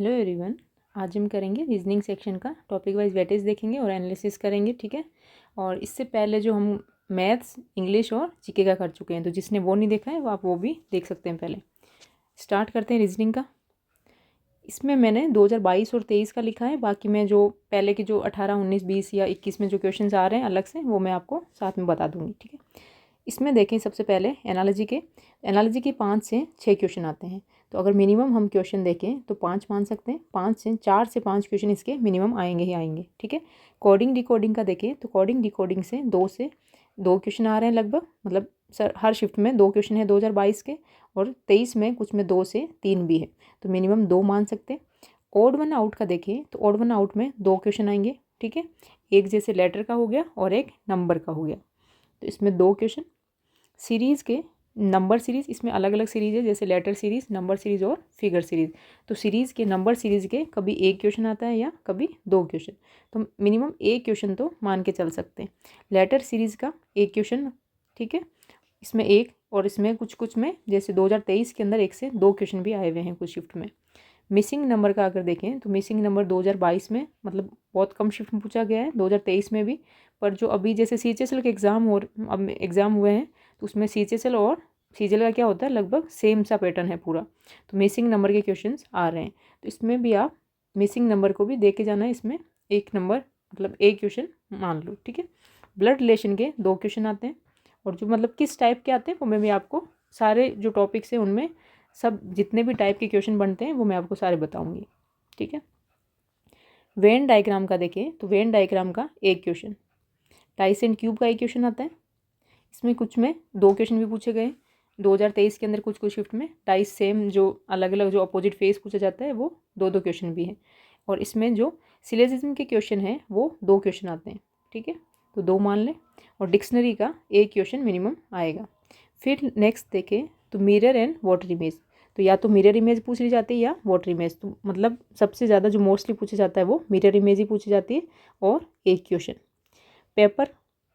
Hello everyone. आज हम करेंगे रीजनिंग सेक्शन का टॉपिक वाइज वेटेज देखेंगे और एनालिसिस करेंगे, ठीक है। और इससे पहले जो हम मैथ्स, इंग्लिश और जीके का कर चुके हैं, तो जिसने वो नहीं देखा है वो आप वो भी देख सकते हैं। पहले स्टार्ट करते हैं रीजनिंग का। इसमें मैंने 2022 और 23 का लिखा है, बाकी मैं जो पहले की जो 18, 19, 20 या 21 में जो क्वेश्चन आ रहे हैं अलग से, वो मैं आपको साथ में बता दूंगी, ठीक है। इसमें देखें सबसे पहले एनालॉजी के 5 से 6 क्वेश्चन आते हैं। तो अगर मिनिमम हम क्वेश्चन देखें तो 5 मान सकते हैं, 4 से 5 क्वेश्चन इसके मिनिमम आएंगे ही आएंगे, ठीक है। कोडिंग डिकोडिंग का देखें तो कोडिंग डिकोडिंग से 2 क्वेश्चन आ रहे हैं लगभग, मतलब सर हर शिफ्ट में 2 क्वेश्चन है 2022 के, और 23 में कुछ में 2 से 3 भी है, तो मिनिमम 2 मान सकते हैं। ओड वन आउट का देखें तो ओड वन आउट में 2 क्वेश्चन आएंगे, ठीक है। एक जैसे लेटर का हो गया और एक नंबर का हो गया, तो इसमें 2 क्वेश्चन। सीरीज़ के नंबर सीरीज़, इसमें अलग अलग सीरीज़ है, जैसे लेटर सीरीज़, नंबर सीरीज़ और फिगर सीरीज़। तो सीरीज़ के नंबर सीरीज़ के कभी 1 क्वेश्चन आता है या कभी 2 क्वेश्चन, तो मिनिमम 1 क्वेश्चन तो मान के चल सकते हैं। लेटर सीरीज़ का 1 क्वेश्चन, ठीक है, इसमें 1, और इसमें कुछ कुछ में जैसे 2023 के अंदर 1 से 2 क्वेश्चन भी आए हुए हैं कुछ शिफ्ट में। मिसिंग नंबर का अगर देखें तो मिसिंग नंबर 2022 में मतलब बहुत कम शिफ्ट में पूछा गया है, 2023 में भी, पर जो अभी जैसे CHSL के एग्ज़ाम हुए हैं, तो उसमें CHSL और CGL का क्या होता है, लगभग सेम सा पैटर्न है पूरा, तो मिसिंग नंबर के क्वेश्चंस आ रहे हैं। तो इसमें भी आप मिसिंग नंबर को भी देख के जाना है, इसमें 1 नंबर मतलब 1 क्वेश्चन मान लो, ठीक है। ब्लड रिलेशन के 2 क्वेश्चन आते हैं, और जो मतलब किस टाइप के आते हैं वो मैं भी आपको सारे जो टॉपिक्स हैं उनमें सब जितने भी टाइप के क्वेश्चन बनते हैं वो मैं आपको सारे बताऊंगी, ठीक है। वेन डायग्राम का देखें तो वेन डायग्राम का 1 क्वेश्चन। टाइस एंड क्यूब का 1 क्वेश्चन आता है, इसमें कुछ में 2 क्वेश्चन भी पूछे गए 2023 के अंदर, कुछ कुछ शिफ्ट में टाइस सेम जो अलग अलग जो अपोजिट फेस पूछा जाता है वो 2 क्वेश्चन भी हैं। और इसमें जो सिलेजिज्म के क्वेश्चन हैं वो 2 क्वेश्चन आते हैं, ठीक है, तो 2 मान लें। और डिक्शनरी का 1 क्वेश्चन मिनिमम आएगा। फिर नेक्स्ट देखें तो मिरर एंड वाटर इमेज, तो या तो मिरर इमेज पूछ ली जाती है या वाटर इमेज, तो मतलब सबसे ज़्यादा जो मोस्टली पूछा जाता है वो मिरर इमेज ही पूछी जाती है, और 1 क्वेश्चन। पेपर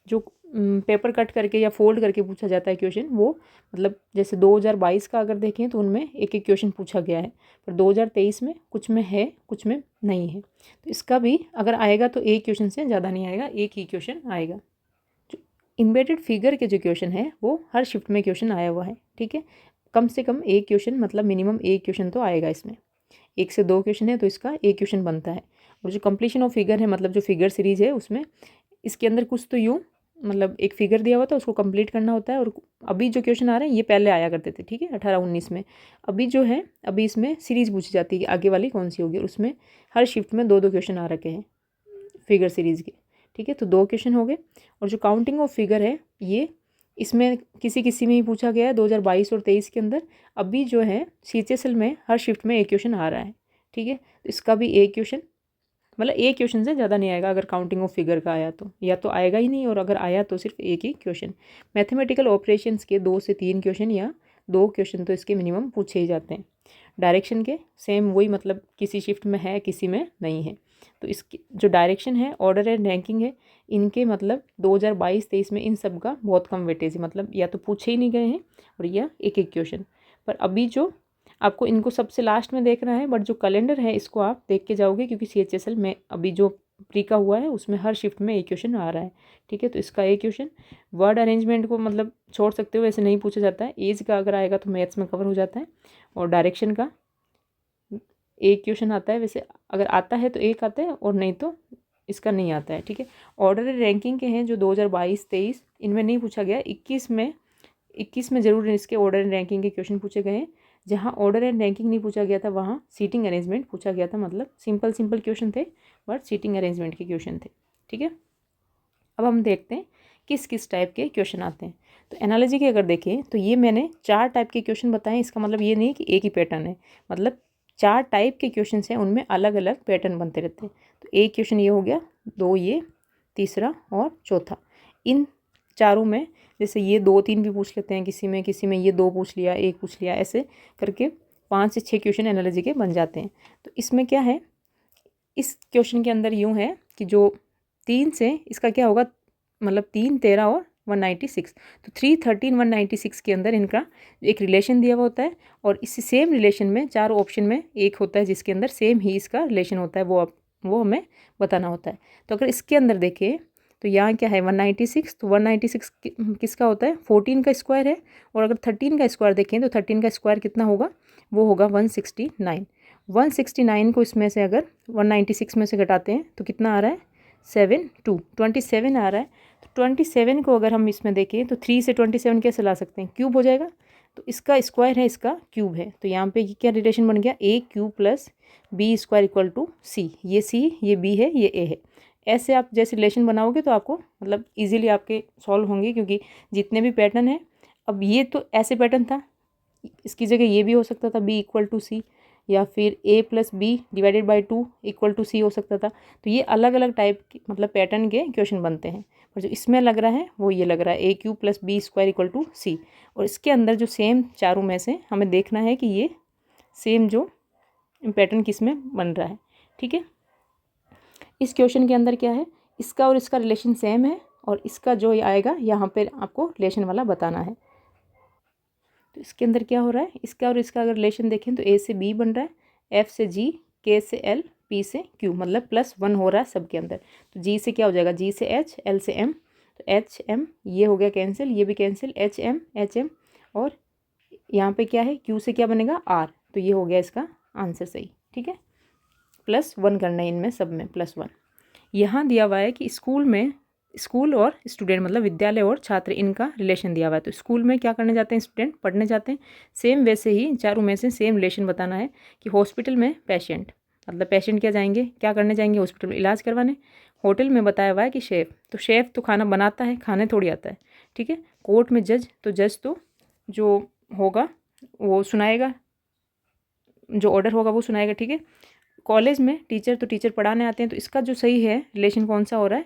जो पेपर कट करके या फोल्ड करके पूछा जाता है क्वेश्चन, वो मतलब जैसे 2022 का अगर देखें तो उनमें 1 1 क्वेश्चन पूछा गया है, पर 2023 में कुछ में है कुछ में नहीं है, तो इसका भी अगर आएगा तो 1 क्वेश्चन से ज़्यादा नहीं आएगा, 1 ही क्वेश्चन आएगा। जो एम्बेडेड फिगर के जो क्वेश्चन है वो हर शिफ्ट में क्वेश्चन आया हुआ है, ठीक है। कम से कम 1 क्वेश्चन मतलब मिनिमम 1 क्वेश्चन तो आएगा इसमें। 1 से 2 क्वेश्चन है तो इसका 1 क्वेश्चन बनता है। और जो कंप्लीशन ऑफ फिगर है, मतलब जो फिगर सीरीज है, उसमें इसके अंदर कुछ तो यूँ मतलब एक फिगर दिया हुआ था उसको कंप्लीट करना होता है। और अभी जो क्वेश्चन आ रहे हैं ये पहले आया करते थे, ठीक है, 18, 19 में। अभी जो है अभी इसमें सीरीज पूछी जाती है कि आगे वाली कौन सी होगी, और उसमें हर शिफ्ट में 2 क्वेश्चन आ रखे हैं फिगर सीरीज के, ठीक है, तो 2 क्वेश्चन हो गए। और जो काउंटिंग ऑफ फिगर है ये इसमें किसी किसी में ही पूछा गया है 2022 और 23 के अंदर। अभी जो है CHSL में हर शिफ्ट में 1 क्वेश्चन आ रहा है, ठीक है, तो इसका भी 1 क्वेश्चन, मतलब 1 क्वेश्चन से ज़्यादा नहीं आएगा अगर काउंटिंग ऑफ फिगर का आया तो, या तो आएगा ही नहीं, और अगर आया तो सिर्फ 1 ही क्वेश्चन। मैथमेटिकल ऑपरेशंस के 2 से 3 क्वेश्चन या 2 क्वेश्चन तो इसके मिनिमम पूछे ही जाते हैं। डायरेक्शन के सेम वही, मतलब किसी शिफ्ट में है किसी में नहीं है, तो इसकी जो डायरेक्शन है, ऑर्डर एंड रैंकिंग है, इनके मतलब 2022-23 में इन सब का बहुत कम वेटेज है, मतलब या तो पूछे ही नहीं गए हैं और या 1 1 क्वेश्चन। पर अभी जो आपको इनको सबसे लास्ट में देखना है, बट जो कैलेंडर है इसको आप देख के जाओगे, क्योंकि CHSL में अभी जो प्री का हुआ है उसमें हर शिफ्ट में 1 क्वेश्चन आ रहा है, ठीक है, तो इसका 1 क्वेश्चन। वर्ड अरेंजमेंट को मतलब छोड़ सकते हो, ऐसे नहीं पूछा जाता है। एज का अगर आएगा तो मैथ्स में कवर हो जाता है। और डायरेक्शन का 1 क्वेश्चन आता है, वैसे अगर आता है तो 1 आता है, और नहीं तो इसका नहीं आता है, ठीक है। ऑर्डर रैंकिंग के हैं जो 2022-23 इनमें नहीं पूछा गया, 21 में जरूर इसके ऑर्डर एंड रैंकिंग के क्वेश्चन पूछे गए हैं। जहाँ ऑर्डर एंड रैंकिंग नहीं पूछा गया था वहाँ सीटिंग अरेंजमेंट पूछा गया था, मतलब सिंपल क्वेश्चन थे बट सीटिंग अरेंजमेंट के क्वेश्चन थे, ठीक है। अब हम देखते हैं किस किस टाइप के क्वेश्चन आते हैं। तो एनालॉजी के अगर देखें तो ये मैंने 4 टाइप के क्वेश्चन बताए, इसका मतलब ये नहीं कि एक ही पैटर्न है, मतलब 4 टाइप के क्वेश्चन हैं, उनमें अलग अलग पैटर्न बनते रहते हैं। तो 1 क्वेश्चन ये हो गया, 2 ये, तीसरा और चौथा। इन चारों में जैसे ये 2 3 भी पूछ लेते हैं किसी में ये 2 पूछ लिया, 1 पूछ लिया, ऐसे करके 5 से 6 क्वेश्चन एनालॉजी के बन जाते हैं। तो इसमें क्या है, इस क्वेश्चन के अंदर यूँ है कि जो 3 से इसका क्या होगा, मतलब 3, 13 और 196। तो 313 196 के अंदर इनका एक रिलेशन दिया हुआ होता है, और इसी सेम रिलेशन में चारों ऑप्शन में एक होता है जिसके अंदर सेम ही इसका रिलेशन होता है, वो हमें बताना होता है। तो अगर इसके अंदर देखें तो यहाँ क्या है 196, तो 196 किसका होता है 14 का स्क्वायर है, और अगर 13 का स्क्वायर देखें तो 13 का स्क्वायर कितना होगा, वो होगा 169। 169 को इसमें से अगर 196 में से घटाते हैं तो कितना आ रहा है 27 आ रहा है। तो 27 को अगर हम इसमें देखें तो 3 से 27 कैसे ला सकते हैं, क्यूब हो जाएगा। तो इसका स्क्वायर है, इसका क्यूब है, तो यहाँ पे क्या रिलेशन बन गया, A cube plus B square equal to C. ये सी, ये बी है, ये ए है। ऐसे आप जैसे रिलेशन बनाओगे तो आपको मतलब इजीली आपके सॉल्व होंगे, क्योंकि जितने भी पैटर्न है, अब ये तो ऐसे पैटर्न था, इसकी जगह ये भी हो सकता था बी इक्वल टू सी, या फिर A plus B divided by 2 equal to C हो सकता था। तो ये अलग अलग टाइप के मतलब पैटर्न के क्वेश्चन बनते हैं, और जो इसमें लग रहा है वो ये लग रहा है A cube plus B square equal to C. और इसके अंदर जो सेम चारों में से हमें देखना है कि ये सेम जो पैटर्न किस में बन रहा है। ठीक है, इस क्वेश्चन के अंदर क्या है, इसका और इसका रिलेशन सेम है, और इसका जो आएगा यहाँ पर आपको रिलेशन वाला बताना है। तो इसके अंदर क्या हो रहा है, इसका और इसका अगर रिलेशन देखें तो ए से बी बन रहा है, एफ से जी, के से एल, पी से क्यू, मतलब +1 हो रहा है सबके अंदर। तो जी से क्या हो जाएगा, जी से एच, एल से एम, तो एच एम ये हो गया कैंसिल, ये भी कैंसिल, एच एम, और यहाँ पे क्या है क्यू से क्या बनेगा आर, तो ये हो गया इसका आंसर सही। ठीक है, +1 करना है इनमें सब में +1। यहाँ दिया हुआ है कि स्कूल और स्टूडेंट मतलब विद्यालय और छात्र, इनका रिलेशन दिया हुआ है। तो स्कूल में क्या करने जाते हैं स्टूडेंट, पढ़ने जाते हैं। सेम वैसे ही चारों में से सेम रिलेशन बताना है कि हॉस्पिटल में पेशेंट, मतलब पेशेंट क्या जाएंगे, क्या करने जाएंगे हॉस्पिटल में, इलाज करवाने। होटल में बताया हुआ है कि शेफ़, तो शेफ़ तो खाना बनाता है, खाने थोड़ी आता है। ठीक है, कोर्ट में जज, तो जज तो जो होगा वो सुनाएगा, जो ऑर्डर होगा वो सुनाएगा। ठीक है, कॉलेज में टीचर, तो टीचर पढ़ाने आते हैं। तो इसका जो सही है रिलेशन कौन सा हो रहा है,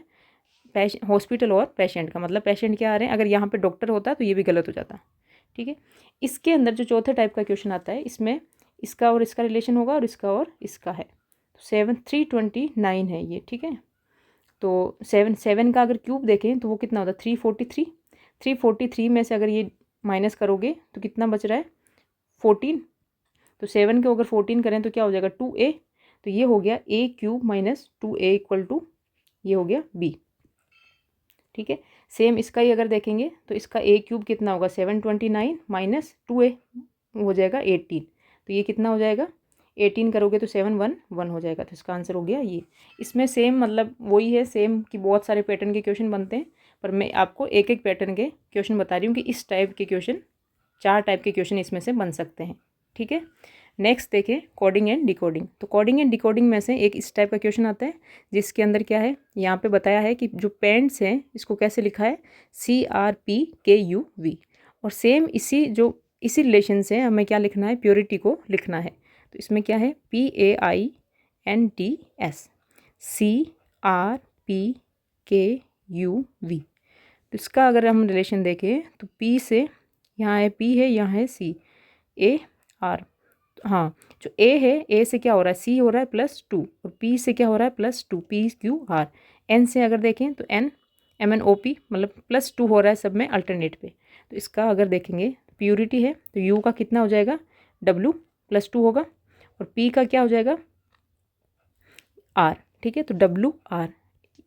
हॉस्पिटल और पेशेंट का, मतलब पेशेंट क्या आ रहे हैं, अगर यहाँ पे डॉक्टर होता तो ये भी गलत हो जाता। ठीक है, इसके अंदर जो चौथे टाइप का क्वेश्चन आता है, इसमें इसका और इसका रिलेशन होगा और इसका है। तो 329 है ये। ठीक है, तो 7 का अगर क्यूब देखें तो वो कितना होता है 343। 343 में से अगर ये माइनस करोगे तो कितना बच रहा है 14। तो 7 को अगर 14 करें तो क्या हो जाएगा 2a। तो ये हो गया a cube minus 2a equal to ये हो गया b। ठीक है, सेम इसका ही अगर देखेंगे तो इसका a क्यूब कितना होगा 729 माइनस 2a हो जाएगा 18। तो ये कितना हो जाएगा 18 करोगे तो 711 हो जाएगा। तो इसका आंसर हो गया ये। इसमें सेम मतलब वही है सेम कि बहुत सारे पैटर्न के क्वेश्चन बनते हैं, पर मैं आपको एक एक पैटर्न के क्वेश्चन बता रही हूँ कि इस टाइप के क्वेश्चन 4 टाइप के क्वेश्चन इसमें से बन सकते हैं। ठीक है, नेक्स्ट देखें कोडिंग एंड डिकोडिंग। तो कोडिंग एंड डिकोडिंग में से एक इस टाइप का क्वेश्चन आता है जिसके अंदर क्या है, यहाँ पे बताया है कि जो पेंट्स हैं इसको कैसे लिखा है CRPKUV, और सेम इसी रिलेशन से हमें क्या लिखना है, प्योरिटी को लिखना है। तो इसमें क्या है PAINTS CRPKUV। तो इसका अगर हम रिलेशन देखें तो P से यहाँ है P है, यहाँ है CAR। हाँ, जो A है A से क्या हो रहा है C हो रहा है +2, और P से क्या हो रहा है +2 PQR। N से अगर देखें तो MNOP मतलब +2 हो रहा है सब में अल्टरनेट पे। तो इसका अगर देखेंगे प्योरिटी है तो U का कितना हो जाएगा W +2 होगा, और P का क्या हो जाएगा R। ठीक है, तो WR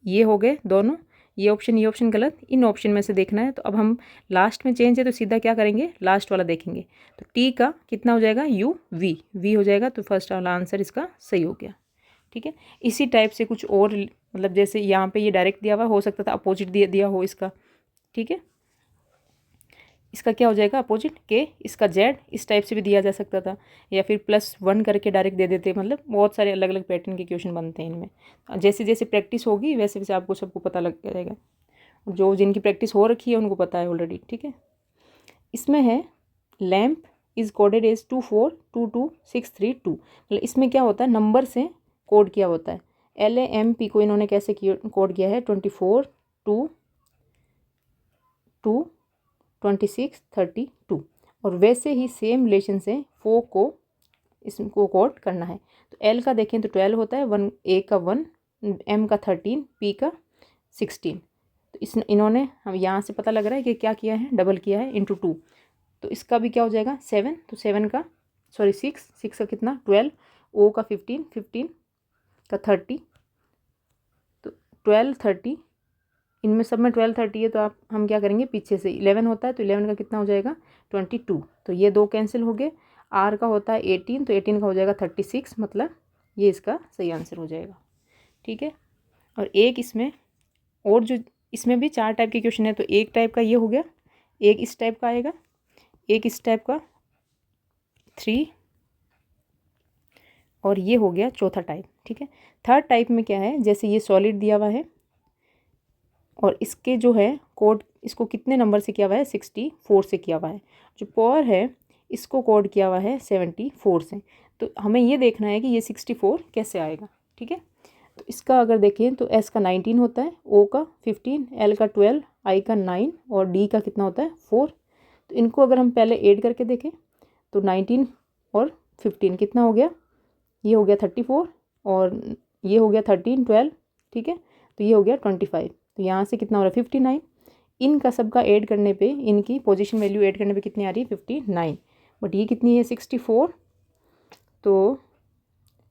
ये हो गए दोनों, ये ऑप्शन गलत, इन ऑप्शन में से देखना है। तो अब हम लास्ट में चेंज है तो सीधा क्या करेंगे लास्ट वाला देखेंगे। तो टी का कितना हो जाएगा V हो जाएगा। तो फर्स्ट वाला आंसर इसका सही हो गया। ठीक है, इसी टाइप से कुछ और मतलब जैसे यहाँ पे ये डायरेक्ट दिया हुआ हो सकता था अपोजिट दिया हो इसका। ठीक है, इसका क्या हो जाएगा अपोजिट के, इसका Z इस टाइप से भी दिया जा सकता था, या फिर +1 करके डायरेक्ट दे देते। मतलब बहुत सारे अलग अलग पैटर्न के क्वेश्चन बनते हैं इनमें। जैसे जैसे प्रैक्टिस होगी वैसे वैसे आपको सबको पता लग जाएगा, जो जिनकी प्रैक्टिस हो रखी है उनको पता है ऑलरेडी। ठीक है, इसमें है लैम्प इज़ कोडेड एज 2422632। मतलब इसमें क्या होता है नंबर से कोड किया होता है। LAMP को इन्होंने कैसे कोड किया है 24 2 2632, और वैसे ही सेम रिलेशन से 4 को इसको कोड करना है। तो L का देखें तो 12 होता है, 1 A का 1, M का 13, P का 16। तो इन्होंने हम यहाँ से पता लग रहा है कि क्या किया है, डबल किया है इंटू 2। तो इसका भी क्या हो जाएगा 7, तो 7 का 6 का कितना 12, ओ का 15, 15 का 30, तो 12 30, इनमें सब में 12 30 है, तो हम क्या करेंगे पीछे से 11 होता है, तो 11 का कितना हो जाएगा 22, तो ये 2 कैंसिल हो गए। आर का होता है 18, तो 18 का हो जाएगा 36, मतलब ये इसका सही आंसर हो जाएगा। ठीक है, और एक इसमें और जो इसमें भी 4 टाइप के क्वेश्चन है, तो एक टाइप का ये हो गया, एक इस टाइप का आएगा, एक इस टाइप का 3, और ये हो गया चौथा टाइप। ठीक है, थर्ड टाइप में क्या है, जैसे ये सॉलिड दिया हुआ है और इसके जो है कोड, इसको कितने नंबर से किया हुआ है 64 से किया हुआ है। जो पावर है इसको कोड किया हुआ है 74 से। तो हमें ये देखना है कि ये 64 कैसे आएगा। ठीक है, तो इसका अगर देखें तो एस का 19 होता है, ओ का 15, एल का 12, आई का 9 और डी का कितना होता है 4। तो इनको अगर हम पहले ऐड करके देखें तो 19 और 15 कितना हो गया, ये हो गया 34 और ये हो गया 13 12। ठीक है, तो ये हो गया 25, तो यहाँ से कितना हो रहा है 59। इनका सबका ऐड करने पे, इनकी पोजीशन वैल्यू ऐड करने पे कितनी आ रही है 59, बट ये कितनी है 64। तो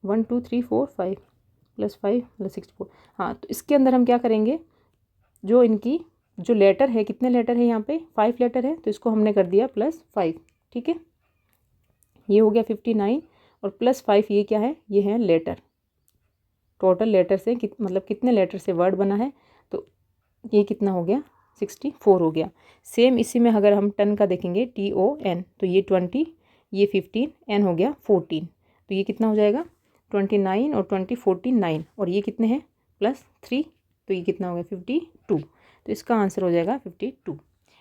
1 2 3 4 5 +5 + 64। हाँ, तो इसके अंदर हम क्या करेंगे, जो इनकी जो लेटर है, कितने लेटर है यहाँ पे 5 लेटर है, तो इसको हमने कर दिया +5। ठीक है, ये हो गया 59 और +5 ये क्या है, ये है लेटर। टोटल लेटर से मतलब कितने लेटर से वर्ड बना है, तो ये कितना हो गया 64 हो गया। सेम इसी में अगर हम टन का देखेंगे TON, तो ये 20, ये 15, n हो गया 14, तो ये कितना हो जाएगा 29 और 20 14 9, और ये कितने हैं +3, तो ये कितना हो गया 52, तो इसका आंसर हो जाएगा 52।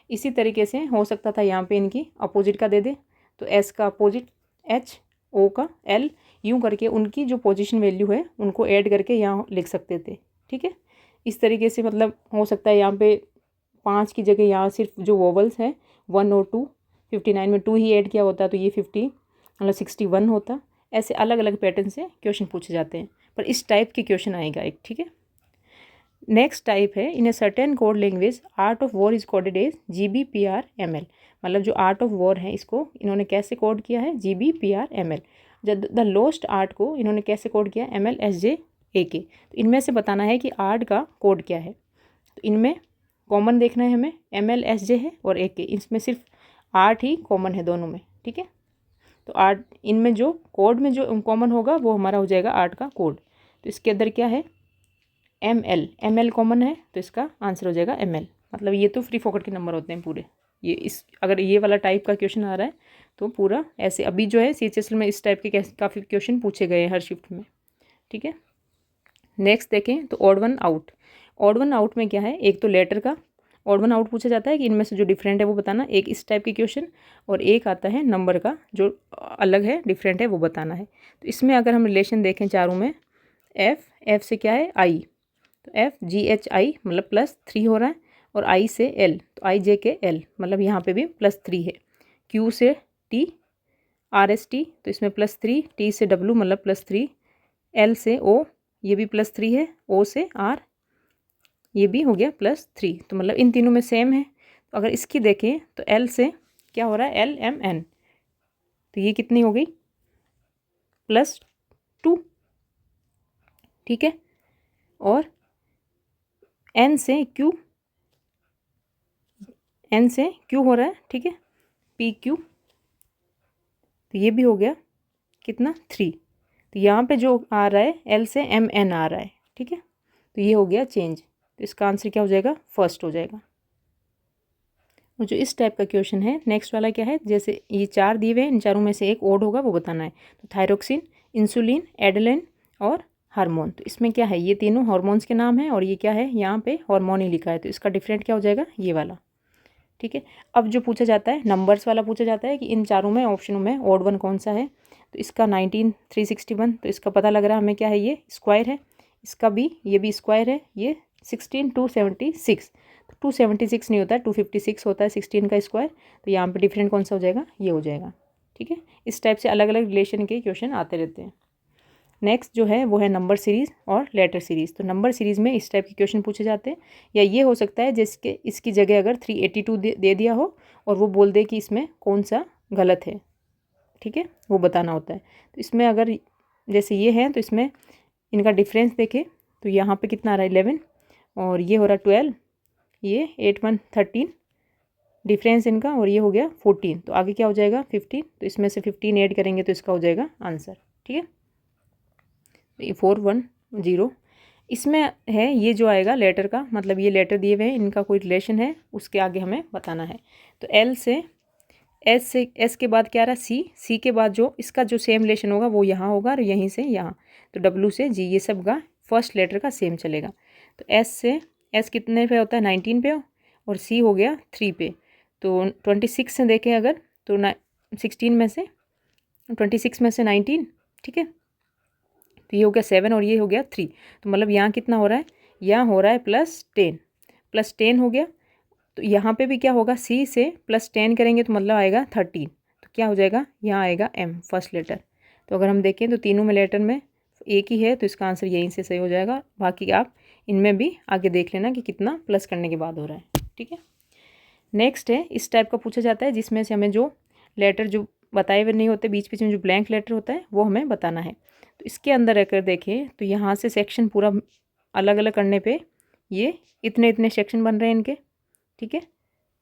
इसी तरीके से हो सकता था यहाँ पे इनकी अपोजिट का दे दे, तो S का अपोजिट H, O का L, यूँ करके उनकी जो पोजीशन वैल्यू है उनको ऐड करके यहाँ लिख सकते थे। ठीक है, इस तरीके से मतलब हो सकता है यहाँ पे 5 की जगह यहाँ सिर्फ जो वोवल्स हैं 1 और 2, 59 में 2 ही ऐड किया होता तो ये 50 मतलब 61 होता। ऐसे अलग अलग पैटर्न से क्वेश्चन पूछे जाते हैं, पर इस टाइप के क्वेश्चन आएगा एक। ठीक है, नेक्स्ट टाइप है, in a certain code language art of war is coded as GBPRML। मतलब जो आर्ट ऑफ वॉर है इसको इन्होंने कैसे कोड किया है GBPRML। जब द लोस्ट आर्ट को इन्होंने कैसे कोड किया MLSJAK। तो इनमें से बताना है कि आर्ट का कोड क्या है। तो इनमें कॉमन देखना है हमें, MLSJ है और AK, इसमें सिर्फ आर्ट ही कॉमन है दोनों में। ठीक है, तो आर्ट इनमें जो कोड में जो कॉमन होगा वो हमारा हो जाएगा आर्ट का कोड। तो इसके अंदर क्या है ML कॉमन है, तो इसका आंसर हो जाएगा ML। मतलब ये तो फ्री फोकट के नंबर होते हैं पूरे। ये इस अगर ये वाला टाइप का क्वेश्चन आ रहा है तो पूरा ऐसे, अभी जो है CHSL में इस टाइप के काफ़ी क्वेश्चन पूछे गए हैं हर शिफ्ट में। ठीक है, नेक्स्ट देखें तो odd one out. Odd one out में क्या है, एक तो लेटर का ऑड वन आउट पूछा जाता है कि इनमें से जो डिफरेंट है वो बताना, एक इस टाइप के क्वेश्चन, और एक आता है नंबर का जो अलग है डिफरेंट है वो बताना है। तो इसमें अगर हम रिलेशन देखें चारों में, F से क्या है I, तो FGHI मतलब +3 हो रहा है, और I से L तो IJKL मतलब यहाँ पे भी +3 है। Q से T RST तो इसमें +3, T से W मतलब +3, L से O ये भी +3 है, O से R ये भी हो गया +3। तो मतलब इन तीनों में सेम है। तो अगर इसकी देखें तो L से क्या हो रहा है LMN, तो ये कितनी हो गई +2। ठीक है, और N से Q हो रहा है। ठीक है, PQ तो ये भी हो गया कितना 3। तो यहाँ पे जो आ रहा है L से MN आ रहा है। ठीक है, तो ये हो गया चेंज, तो इसका आंसर क्या हो जाएगा फर्स्ट हो जाएगा। और जो इस टाइप का क्वेश्चन है नेक्स्ट वाला क्या है, जैसे ये 4 दिए हुए हैं, इन चारों में से एक ओड होगा वो बताना है। तो थायरोक्सिन, इंसुलिन, एडेलिन और हार्मोन, तो इसमें क्या है, ये तीनों हार्मोन्स के नाम है और ये क्या है यहाँ पे हार्मोन ही लिखा है, तो इसका डिफरेंट क्या हो जाएगा ये वाला। ठीक है, अब जो पूछा जाता है नंबर्स वाला पूछा जाता है कि इन चारों में ऑप्शनों में ऑड वन कौन सा है। तो इसका 19 361, तो इसका पता लग रहा है हमें क्या है, ये स्क्वायर है। इसका भी ये भी स्क्वायर है। ये 16 276, तो 276 नहीं होता है 256 होता है 16 का स्क्वायर। तो यहाँ पे डिफरेंट कौन सा हो जाएगा, ये हो जाएगा। ठीक है, इस टाइप से अलग अलग रिलेशन के क्वेश्चन आते रहते हैं। नेक्स्ट जो है वो है नंबर सीरीज़ और लेटर सीरीज़। तो नंबर सीरीज़ में इस टाइप के क्वेश्चन पूछे जाते हैं, या ये हो सकता है जिसके इसकी जगह अगर 382 दे दिया हो और वो बोल दे कि इसमें कौन सा गलत है, ठीक है, वो बताना होता है। तो इसमें अगर जैसे ये है तो इसमें इनका डिफरेंस देखें तो यहाँ पे कितना आ रहा है 11 और ये हो रहा है 12, ये 8 1 13 डिफरेंस इनका, और ये हो गया 14। तो आगे क्या हो जाएगा 15। तो इसमें से 15 ऐड करेंगे तो इसका हो जाएगा आंसर, ठीक है। 4 1 0 इसमें है, ये जो आएगा लेटर का मतलब ये लेटर दिए हुए हैं, इनका कोई रिलेशन है उसके आगे हमें बताना है। तो एल से एस के बाद क्या आ रहा है सी के बाद जो इसका जो सेम रिलेशन होगा वो यहाँ होगा और यहीं से यहाँ। तो डब्ल्यू से जी ये सब का फर्स्ट लेटर का सेम चलेगा। तो एस कितने पे होता है 19 पे, और सी हो गया 3 पे। तो 26 से देखें अगर तो 16 में से 26 में से 19, ठीक है, तो ये हो गया 7 और ये हो गया 3। तो मतलब यहाँ कितना हो रहा है, यहाँ हो रहा है +10 हो गया। तो यहाँ पे भी क्या होगा सी से +10 करेंगे तो मतलब आएगा 13। तो क्या हो जाएगा, यहाँ आएगा एम फर्स्ट लेटर। तो अगर हम देखें तो तीनों में लेटर में एक ही है तो इसका आंसर यहीं से सही हो जाएगा। बाकी आप इनमें भी आगे देख लेना कि कितना प्लस करने के बाद हो रहा है, ठीक है। नेक्स्ट है इस टाइप का पूछा जाता है जिसमें से हमें जो लेटर जो बताए हुए नहीं होते, बीच बीच में जो ब्लैंक लेटर होता है वो हमें बताना है। तो इसके अंदर अगर देखें तो यहाँ से सेक्शन पूरा अलग अलग करने पे ये इतने इतने सेक्शन बन रहे हैं इनके, ठीक है,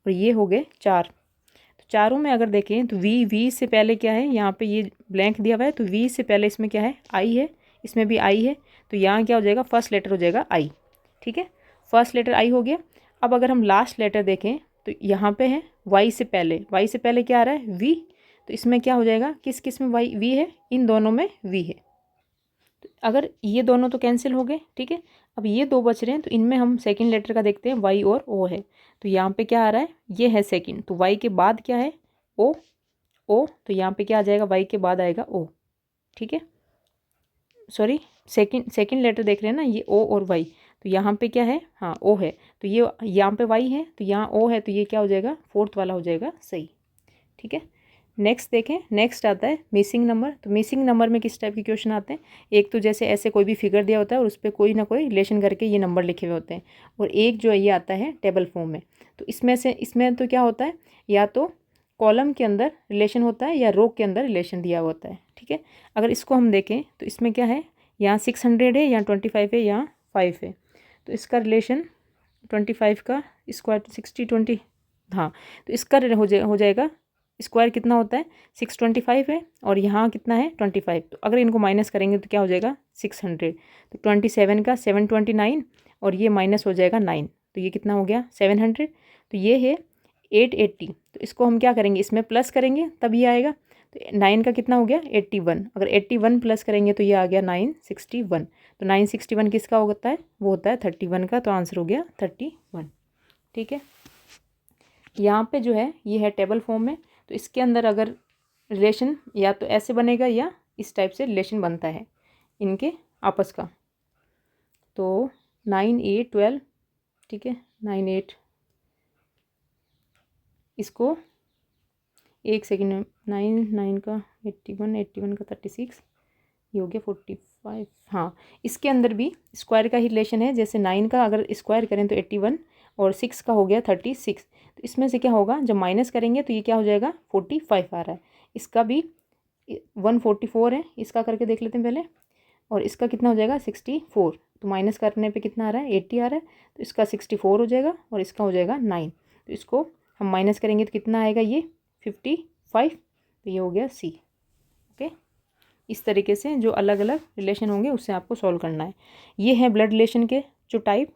और ये हो गए 4। तो चारों में अगर देखें तो वी से पहले क्या है, यहाँ पे ये ब्लैंक दिया हुआ है तो वी से पहले इसमें क्या है आई है, इसमें भी आई है। तो यहाँ क्या हो जाएगा फर्स्ट लेटर हो जाएगा आई, ठीक है, फर्स्ट लेटर आई हो गया। अब अगर हम लास्ट लेटर देखें तो यहाँ पे है वाई से पहले क्या आ रहा है वी। तो इसमें क्या हो जाएगा किस किस में वाई वी है, इन दोनों में वी है। तो अगर ये दोनों तो कैंसिल हो गए, ठीक है। अब ये दो बच रहे हैं तो इनमें हम सेकंड लेटर का देखते हैं, वाई और ओ है। तो यहाँ पे क्या आ रहा है ये है सेकंड, तो वाई के बाद क्या है ओ, तो यहाँ पे क्या आ जाएगा वाई के बाद आएगा ओ, ठीक है, सॉरी सेकंड लेटर देख रहे हैं ना ये ओ और वाई। तो यहाँ पे क्या है हाँ ओ है, तो ये यहाँ पे वाई है तो यहाँ ओ है, तो ये क्या हो जाएगा फोर्थ वाला हो जाएगा सही, ठीक है। नेक्स्ट देखें, नेक्स्ट आता है मिसिंग नंबर। तो मिसिंग नंबर में किस टाइप के क्वेश्चन आते हैं, एक तो जैसे ऐसे कोई भी फिगर दिया होता है और उस पर कोई ना कोई रिलेशन करके ये नंबर लिखे हुए होते हैं, और एक जो है ये आता है टेबल फॉर्म में। तो इसमें तो क्या होता है या तो कॉलम के अंदर रिलेशन होता है या रो के अंदर रिलेशन दिया होता है, ठीक है। अगर इसको हम देखें तो इसमें क्या है यहाँ 600 है, यहाँ 25 है, यहाँ 5 है। तो इसका रिलेशन 25 का स्क्वायर 60 20, हाँ, तो इसका हो जाएगा स्क्वायर कितना होता है 625 है, और यहाँ कितना है 25। तो अगर इनको माइनस करेंगे तो क्या हो जाएगा 600। तो 27 का 729 और ये माइनस हो जाएगा 9, तो ये कितना हो गया 700। तो ये है 880। तो इसको हम क्या करेंगे इसमें प्लस करेंगे तब ये आएगा। तो 9 का कितना हो गया 81, अगर 81 प्लस करेंगे तो ये आ गया 961। तो 961 किसका होता है वो होता है 31 का, तो आंसर हो गया 31, ठीक है। यहाँ पे जो है ये है टेबल फॉर्म में। तो इसके अंदर अगर रिलेशन या तो ऐसे बनेगा या इस टाइप से रिलेशन बनता है इनके आपस का। तो 9 8 12, ठीक है, 9 8, इसको एक सेकेंड 9 का 81 का 36, ये हो गया 45। हाँ, इसके अंदर भी स्क्वायर का ही रिलेशन है, जैसे 9 का अगर स्क्वायर करें तो 81 और 6 का हो गया 36। तो इसमें से क्या होगा जब माइनस करेंगे तो ये क्या हो जाएगा 45 आ रहा है। इसका भी 144 है, इसका करके देख लेते हैं पहले, और इसका कितना हो जाएगा 64। तो माइनस करने पे कितना आ रहा है 80 आ रहा है, तो इसका 64 हो जाएगा और इसका हो जाएगा 9। तो इसको हम माइनस करेंगे तो कितना आएगा ये 55। तो ये हो गया सी, ओके। इस तरीके से जो अलग अलग रिलेशन होंगे उससे आपको सॉल्व करना है। ये है ब्लड रिलेशन के जो टाइप,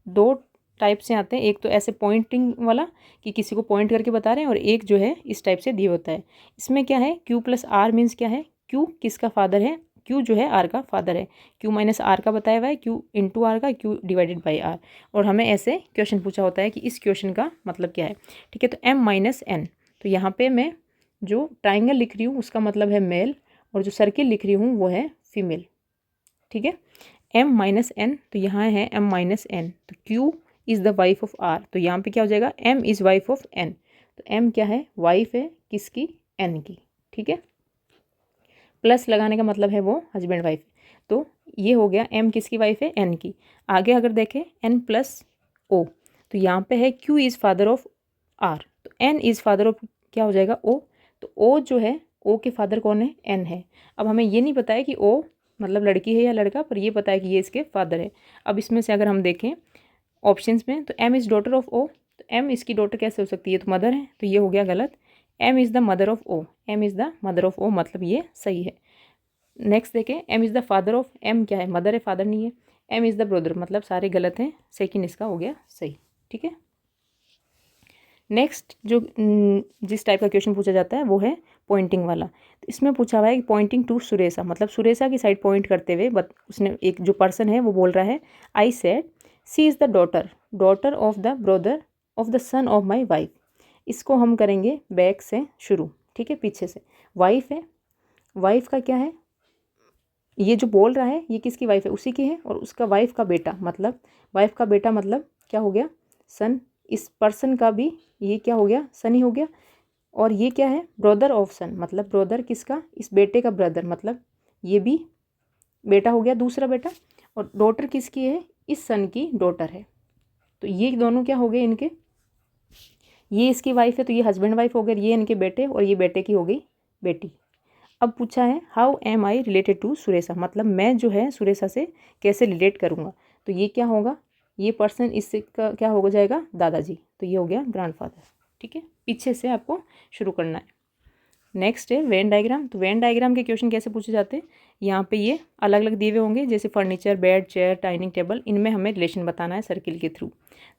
दो टाइप से आते हैं, एक तो ऐसे पॉइंटिंग वाला कि किसी को पॉइंट करके बता रहे हैं, और एक जो है इस टाइप से दिया होता है। इसमें क्या है Q + R मीन्स क्या है, Q किसका फादर है, Q जो है R का फादर है। Q - R का बताया हुआ है, Q × R का Q / R, और हमें ऐसे क्वेश्चन पूछा होता है कि इस क्वेश्चन का मतलब क्या है, ठीक है। तो M - N, तो यहाँ पे मैं जो ट्राइंगल लिख रही हूँ उसका मतलब है मेल, और जो सर्किल लिख रही हूँ वो है फीमेल, ठीक है। M - N, तो यहाँ है M - N, तो Q is the wife of R, तो यहाँ पे क्या हो जाएगा M is wife of N। तो M क्या है वाइफ है किसकी N की, ठीक है। प्लस लगाने का मतलब है वो हस्बैंड वाइफ। तो ये हो गया m किसकी वाइफ है, n की। आगे अगर देखें n प्लस o, तो यहाँ पे है q is father of r, तो n इज़ फादर ऑफ क्या हो जाएगा o, तो o जो है o के फादर कौन है, n है। अब हमें ये नहीं पता है कि o मतलब लड़की है या लड़का, पर ये पता है कि ये इसके फादर है। अब इसमें से अगर हम देखें ऑप्शंस में, तो m is daughter of o, तो m इसकी डॉटर कैसे हो सकती है, तो मदर है, तो ये हो गया गलत। m is the mother of o, m is the mother of o, मतलब ये सही है। नेक्स्ट देखें, m is the father of, m क्या है, मदर है, फादर नहीं है। m इज़ द ब्रदर, मतलब सारे गलत हैं, सेकंड इसका हो गया सही। ठीक है। नेक्स्ट जो जिस टाइप का क्वेश्चन पूछा जाता है वो है पॉइंटिंग वाला। तो इसमें पूछा हुआ है कि पॉइंटिंग टू सुरेशा, मतलब सुरेशा की साइड पॉइंट करते हुए उसने एक जो पर्सन है वो बोल रहा है, I said C is the daughter of the brother of the son of my wife. इसको हम करेंगे बैक से शुरू, ठीक है, पीछे से। वाइफ है, वाइफ का क्या है, ये जो बोल रहा है ये किसकी वाइफ है, उसी की है, और उसका वाइफ का बेटा, मतलब वाइफ का बेटा मतलब क्या हो गया, सन। इस पर्सन का भी ये क्या हो गया, सन ही हो गया। और ये क्या है, ब्रदर ऑफ सन, मतलब ब्रदर किसका, इस बेटे का ब्रदर, मतलब ये भी बेटा हो गया, दूसरा बेटा। और डॉटर किसकी है, इस सन की डॉटर है। तो ये दोनों क्या हो गए इनके, ये इसकी वाइफ है तो ये हस्बैंड वाइफ हो गए, ये इनके बेटे, और ये बेटे की हो गई बेटी। अब पूछा है how am I related to Suresha, मतलब मैं जो है सुरेशा से कैसे रिलेट करूँगा। तो ये क्या होगा, ये पर्सन इससे का क्या हो जाएगा, दादाजी, तो ये हो गया ग्रैंडफादर। ठीक है, पीछे से आपको शुरू करना है। नेक्स्ट है वेन डायग्राम। तो वेन डायग्राम के क्वेश्चन कैसे पूछे जाते हैं, यहाँ पे ये अलग अलग दिए हुए होंगे, जैसे furniture, bed, chair, dining table, इनमें हमें रिलेशन बताना है सर्किल के थ्रू।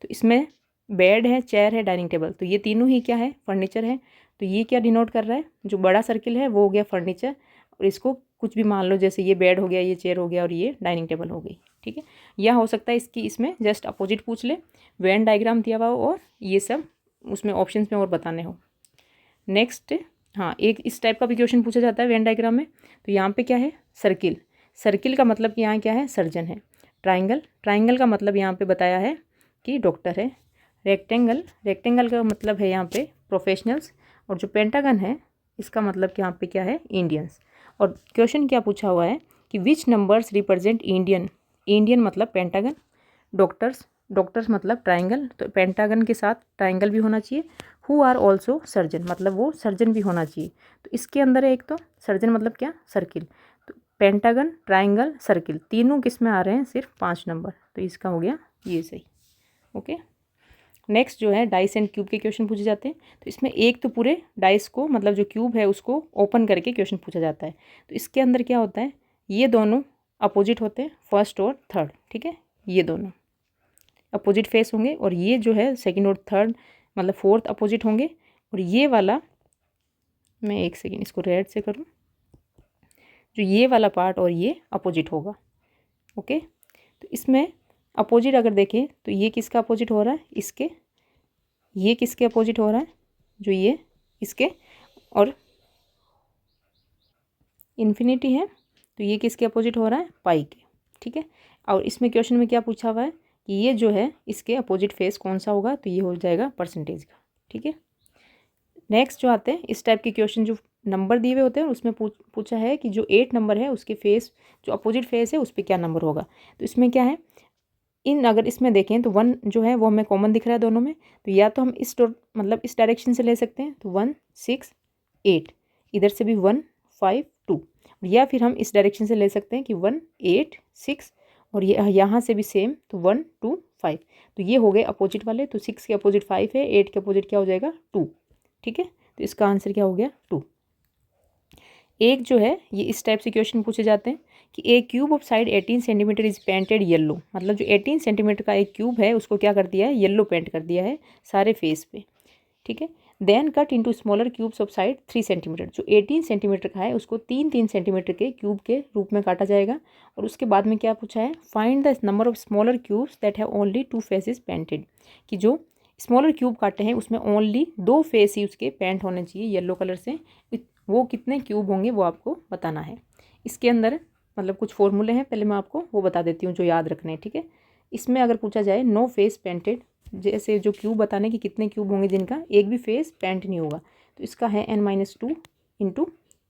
तो इसमें बेड है, चेयर है, डाइनिंग टेबल, तो ये तीनों ही क्या है, फर्नीचर है। तो ये क्या डिनोट कर रहा है, जो बड़ा सर्किल है वो हो गया फर्नीचर, और इसको कुछ भी मान लो, जैसे ये बेड हो गया, ये चेयर हो गया, और ये डाइनिंग टेबल हो गई। ठीक है, या हो सकता है इसकी इसमें जस्ट अपोजिट पूछ ले, वेन डायग्राम दिया हुआ हो और ये सब उसमें ऑप्शंस में और बताने हो। नेक्स्ट, हाँ, एक इस टाइप का भी क्वेश्चन पूछा जाता है वेन डायग्राम में। तो यहाँ पे क्या है, सर्किल, सर्किल का मतलब कि यहाँ क्या है, सर्जन है। ट्राइंगल, ट्राइंगल का मतलब यहाँ पे बताया है कि डॉक्टर है। रेक्टेंगल, रेक्टेंगल का मतलब है यहाँ पे प्रोफेशनल्स। और जो पेंटागन है इसका मतलब कि यहाँ पे क्या है, इंडियंस। और क्वेश्चन क्या पूछा हुआ है कि विच नंबर्स रिप्रेजेंट इंडियन, इंडियन मतलब पेंटागन, डॉक्टर्स, डॉक्टर्स मतलब ट्राइंगल, तो पेंटागन के साथ ट्राइंगल भी होना चाहिए। हु आर ऑल्सो सर्जन, मतलब वो सर्जन भी होना चाहिए। तो इसके अंदर है एक तो सर्जन मतलब क्या, सर्किल। तो पेंटागन, ट्राइंगल, सर्किल, तीनों किस में आ रहे हैं, सिर्फ 5 नंबर, तो इसका हो गया ये सही। ओके। नेक्स्ट जो है डाइस एंड क्यूब के क्वेश्चन पूछे जाते हैं। तो इसमें एक तो पूरे डाइस को, मतलब जो क्यूब है उसको ओपन करके क्वेश्चन पूछा जाता है। तो इसके अंदर क्या होता है, ये दोनों अपोजिट होते हैं, फर्स्ट और थर्ड। ठीक है, ये दोनों अपोजिट फेस होंगे, और ये जो है सेकंड और थर्ड मतलब फोर्थ अपोजिट होंगे। और ये वाला, मैं एक सेकंड इसको रेड से करूँ, जो ये वाला पार्ट और ये अपोजिट होगा। ओके, तो इसमें अपोजिट अगर देखें तो ये किसका अपोजिट हो रहा है, इसके, ये किसके अपोजिट हो रहा है, जो ये इसके, और इन्फिनिटी है तो ये किसके अपोजिट हो रहा है, पाई के। ठीक है, और इसमें क्वेश्चन में क्या पूछा हुआ है कि ये जो है इसके अपोजिट फेस कौन सा होगा, तो ये हो जाएगा परसेंटेज का। ठीक है, नेक्स्ट जो आते हैं इस टाइप के क्वेश्चन, जो नंबर दिए हुए होते हैं उसमें पूछा है कि जो 8 नंबर है उसके फेस, जो अपोजिट फेस है उस पर क्या नंबर होगा। तो इसमें क्या है, अगर इसमें देखें तो 1 जो है वो हमें कॉमन दिख रहा है दोनों में, तो या तो हम मतलब इस डायरेक्शन से ले सकते हैं, तो 1 6 8, इधर से भी 1 5 2, या फिर हम इस डायरेक्शन से ले सकते हैं कि 1 8 6, और ये यहाँ से भी सेम, तो 1 2 5, तो ये हो गए अपोजिट वाले। तो 6 के अपोजिट 5 है, 8 के अपोजिट क्या हो जाएगा, 2। ठीक है, तो इसका आंसर क्या हो गया, 2। एक जो है ये इस टाइप से क्वेश्चन पूछे जाते हैं कि a cube of side 18 centimetre is painted yellow, मतलब जो 18 सेंटीमीटर का एक क्यूब है उसको क्या कर दिया है, येलो पेंट कर दिया है सारे फेस पे। ठीक है, then cut into smaller cubes of side 3 centimetre, जो 18 सेंटीमीटर का है उसको 3 सेंटीमीटर के क्यूब के रूप में काटा जाएगा। और उसके बाद में क्या पूछा है, find the number of smaller cubes that have only 2 faces painted, कि जो स्मॉलर क्यूब काटे हैं उसमें ओनली 2 फेस ही उसके पेंट होने चाहिए येलो कलर से, वो कितने क्यूब होंगे वो आपको बताना है। इसके अंदर मतलब कुछ फॉर्मूले हैं, पहले मैं आपको वो बता देती हूँ जो याद रखने हैं। ठीक है, इसमें अगर पूछा जाए नो फेस पेंटेड, जैसे जो क्यूब बताने कि कितने क्यूब होंगे जिनका एक भी फेस पेंट नहीं होगा, तो इसका है n-2 ×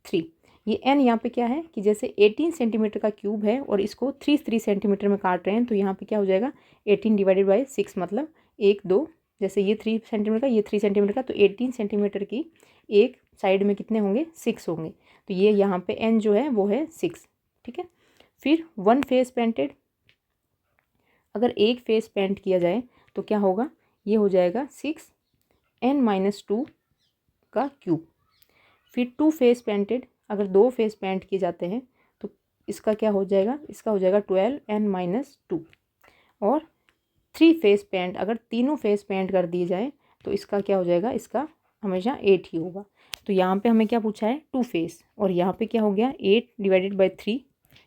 3। ये n यहाँ पे क्या है कि जैसे 18 सेंटीमीटर का क्यूब है और इसको 3 सेंटीमीटर में काट रहे हैं, तो यहाँ पे क्या हो जाएगा 18 डिवाइडेड बाई 6, मतलब 1 2, जैसे ये 3 सेंटीमीटर का, ये 3 सेंटीमीटर का, तो 18 सेंटीमीटर की एक साइड में कितने होंगे 6 होंगे। तो ये यहाँ पे n जो है वो है 6, ठीक है। फिर 1 फेस पेंटेड, अगर एक फेस पेंट किया जाए तो क्या होगा, ये हो जाएगा 6n-2 का क्यूब। फिर 2 फेस पेंटेड, अगर 2 फेस पेंट किए जाते हैं तो इसका क्या हो जाएगा, इसका हो जाएगा 12n-2। और 3 फेस पेंट, अगर तीनों फेस पेंट कर दिए जाए तो इसका क्या हो जाएगा, इसका हमेशा 8 ही होगा। तो यहाँ पे हमें क्या पूछा है 2 फेस, और यहाँ पे क्या हो गया 8 डिवाइडेड बाई 3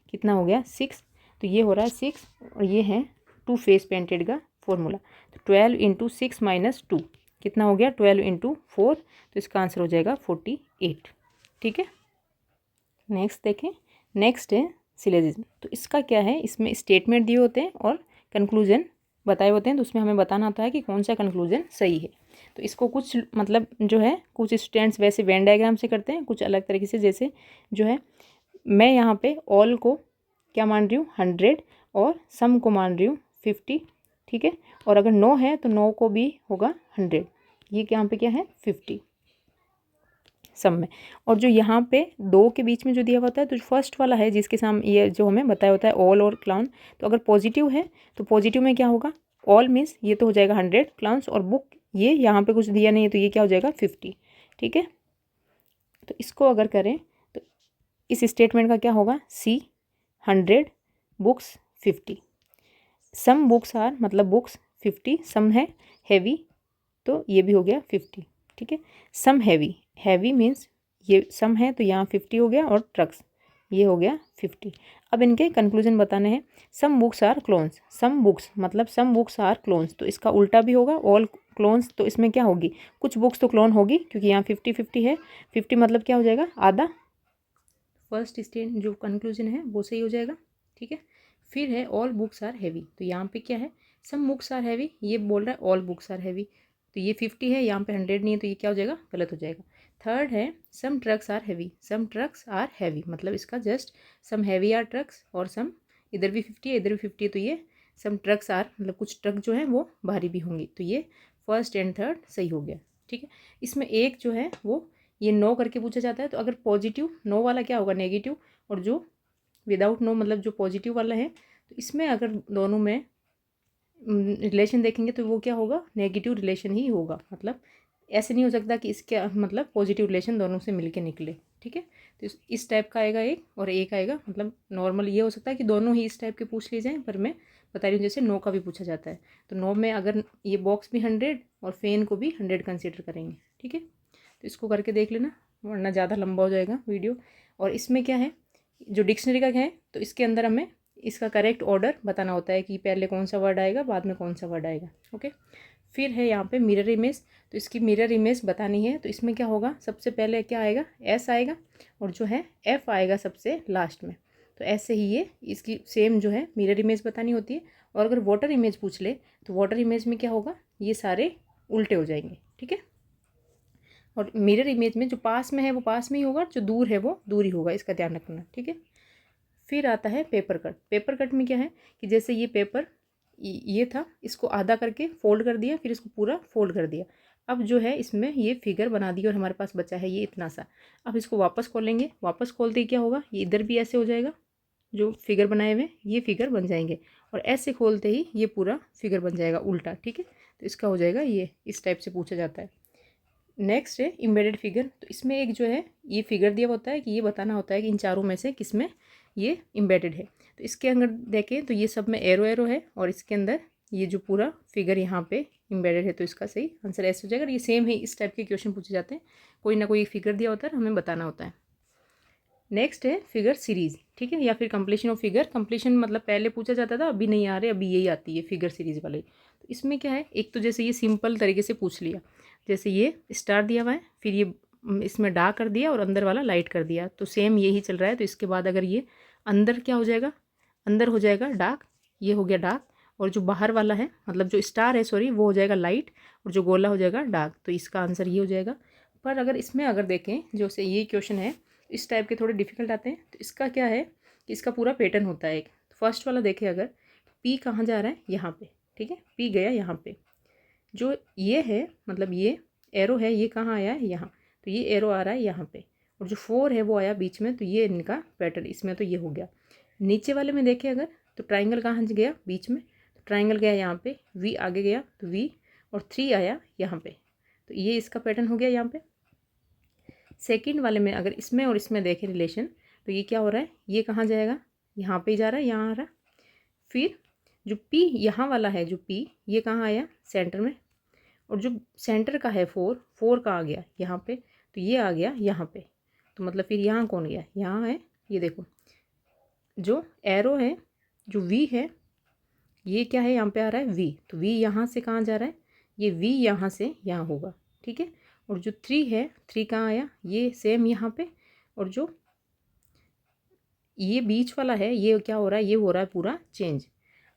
कितना हो गया 6, तो ये हो रहा है 6 और ये है 2 फेस पेंटेड का फॉर्मूला। तो 12 × 6 - 2 कितना हो गया 12 × 4, तो इसका आंसर हो जाएगा 48, ठीक है। नेक्स्ट देखें, नेक्स्ट है सिलोजिज्म। तो इसका क्या है, इसमें स्टेटमेंट दिए होते हैं और कंक्लूजन बताए होते हैं, तो उसमें हमें बताना होता है कि कौन सा कंक्लूजन सही है। तो इसको कुछ मतलब जो है कुछ स्टूडेंट्स वैसे वेन डायग्राम से करते हैं, कुछ अलग तरीके से। जैसे जो है मैं यहाँ पे ऑल को क्या मान रही हूँ 100 और सम को मान रही हूँ 50, ठीक है। और अगर नो है तो नो को भी होगा 100, ये यहाँ पे क्या है 50 सम में। और जो यहाँ पे 2 के बीच में जो दिया होता है, तो फर्स्ट वाला है जिसके सामने ये जो हमें बताया होता है ऑल और क्लाउन, तो अगर पॉजिटिव है तो पॉजिटिव में क्या होगा ऑल मीन्स ये तो हो जाएगा 100 क्लाउन्स, और बुक ये यहाँ पे कुछ दिया नहीं है तो ये क्या हो जाएगा 50, ठीक है। तो इसको अगर करें तो इस स्टेटमेंट का क्या होगा सी 100 बुक्स 50, सम बुक्स आर मतलब बुक्स 50, सम है हैवी तो ये भी हो गया 50, ठीक है। सम हैवी, हैवी मीन्स ये सम है तो यहाँ 50 हो गया, और ट्रक्स ये हो गया 50। अब इनके कंक्लूजन बताने हैं। Some books are clones, some books मतलब सम बुक्स आर क्लोन्स, तो इसका उल्टा भी होगा ऑल क्लोन्स, तो इसमें क्या होगी कुछ बुक्स तो क्लोन होगी क्योंकि यहाँ 50-50 है, 50 मतलब क्या हो जाएगा आधा। फर्स्ट स्टेट जो कंक्लूजन है वो सही हो जाएगा, ठीक है। फिर है ऑल बुक्स आर हैवी, तो यहाँ पे क्या है सम बुक्स आर हैवी, ये बोल रहा है ऑल बुक्स आर हैवी, तो ये 50 है, यहाँ पे 100 नहीं है, तो ये क्या हो जाएगा गलत हो जाएगा। थर्ड है some trucks are heavy, some trucks are heavy मतलब इसका just some heavy are trucks, और सम इधर भी 50 है इधर भी 50 है, तो ये सम ट्रक्स आर मतलब कुछ ट्रक जो है वो भारी भी होंगी, तो ये फर्स्ट एंड थर्ड सही हो गया, ठीक है। इसमें एक जो है वो ये नो करके पूछा जाता है, तो अगर पॉजिटिव नो वाला क्या होगा नेगेटिव, और जो विदाउट नो मतलब जो पॉजिटिव वाला है, तो इसमें अगर दोनों में रिलेशन देखेंगे तो वो क्या होगा नेगेटिव रिलेशन ही होगा, मतलब ऐसे नहीं हो सकता कि इसके मतलब पॉजिटिव रिलेशन दोनों से मिलके निकले, ठीक है। तो इस टाइप का आएगा एक, और एक आएगा मतलब नॉर्मल ये हो सकता है कि दोनों ही इस टाइप के पूछ लिए जाएँ, पर मैं बता रही हूँ जैसे नो का भी पूछा जाता है, तो नो में अगर ये बॉक्स भी 100 और फैन को भी 100 कंसिडर करेंगे, ठीक है। तो इसको करके देख लेना वरना ज़्यादा लंबा हो जाएगा वीडियो। और इसमें क्या है जो डिक्शनरी का है, तो इसके अंदर हमें इसका करेक्ट ऑर्डर बताना होता है कि पहले कौन सा वर्ड आएगा बाद में कौन सा वर्ड आएगा, ओके। फिर है यहाँ पे मिरर इमेज, तो इसकी मिरर इमेज बतानी है, तो इसमें क्या होगा सबसे पहले क्या आएगा एस आएगा, और जो है एफ आएगा सबसे लास्ट में, तो ऐसे ही ये इसकी सेम जो है मिरर इमेज बतानी होती है। और अगर वाटर इमेज पूछ ले तो वाटर इमेज में क्या होगा ये सारे उल्टे हो जाएंगे, ठीक है। और मिरर इमेज में जो पास में है वो पास में ही होगा, जो दूर है वो दूर ही होगा, इसका ध्यान रखना, ठीक है। फिर आता है पेपर कट। पेपर कट में क्या है कि जैसे ये पेपर ये था, इसको आधा करके फोल्ड कर दिया, फिर इसको पूरा फोल्ड कर दिया, अब जो है इसमें ये फिगर बना दी और हमारे पास बचा है ये इतना सा। अब इसको वापस खोलेंगे, वापस खोलते ही क्या होगा ये इधर भी ऐसे हो जाएगा, जो फिगर बनाए हुए ये फिगर बन जाएंगे, और ऐसे खोलते ही ये पूरा फिगर बन जाएगा उल्टा, ठीक है। तो इसका हो जाएगा ये इस टाइप से पूछा जाता है। नेक्स्ट है इम्बेडेड फिगर, तो इसमें एक जो है ये फिगर दिया होता है कि ये बताना होता है कि इन चारों में से किस में ये इम्बेडेड है। तो इसके अंदर देखें तो ये सब में एरो एरो है, और इसके अंदर ये जो पूरा फिगर यहाँ पे इम्बेडेड है, तो इसका सही आंसर ऐसे हो जाएगा। ये सेम है, इस टाइप के क्वेश्चन पूछे जाते हैं, कोई ना कोई फिगर दिया होता है हमें बताना होता है। नेक्स्ट है फिगर सीरीज़, ठीक है, या फिर कंप्लीशन ऑफ फिगर। कंप्लीशन मतलब पहले पूछा जाता था, अभी नहीं आ रहे, अभी यही आती है फिगर सीरीज़ वाले। तो इसमें क्या है एक तो जैसे ये सिंपल तरीके से पूछ लिया, जैसे ये स्टार दिया हुआ है, फिर ये इसमें डार्क कर दिया और अंदर वाला लाइट कर दिया, तो सेम यही चल रहा है। तो इसके बाद अगर ये अंदर क्या हो जाएगा, अंदर हो जाएगा डार्क, ये हो गया डार्क, और जो बाहर वाला है मतलब जो स्टार है सॉरी वो हो जाएगा लाइट, और जो गोला हो जाएगा डार्क, तो इसका आंसर ये हो जाएगा। पर अगर इसमें अगर देखें जो से ये क्वेश्चन है इस टाइप के थोड़े डिफिकल्ट आते हैं। तो इसका क्या है कि इसका पूरा पैटर्न होता है एक। फर्स्ट वाला देखें अगर, पी कहाँ जा रहा है, यहाँ पे, ठीक है, पी गया यहाँ पे। जो ये है मतलब ये एरो है, ये कहाँ आया है, यहाँ, तो ये एरो आ रहा है यहाँ पे, और जो 4 है वो आया बीच में, तो ये इनका पैटर्न इसमें तो ये हो गया। नीचे वाले में देखें अगर, तो ट्राइंगल कहाँ गया बीच में, तो ट्राइंगल गया यहाँ पे, वी आगे गया तो वी, और 3 आया यहाँ पे, तो ये इसका पैटर्न हो गया यहाँ पे। सेकंड वाले में अगर इसमें और इसमें देखें रिलेशन, तो ये क्या हो रहा है, ये कहाँ जाएगा, यहाँ पे ही जा रहा है, यहाँ आ रहा है। फिर जो पी यहाँ वाला है, जो पी ये कहाँ आया, सेंटर में, और जो सेंटर का है 4 का आ गया यहाँ पे, तो ये आ गया यहाँ पे। तो मतलब फिर यहाँ कौन गया, यहाँ है, ये देखो जो एरो है, जो वी है, ये क्या है यहाँ पे आ रहा है वी, तो वी यहाँ से कहाँ जा रहा है, ये वी यहाँ से यहाँ होगा, ठीक है। और जो 3 है, 3 कहाँ आया, ये सेम यहाँ पे, और जो ये बीच वाला है ये क्या हो रहा है, ये हो रहा है पूरा चेंज।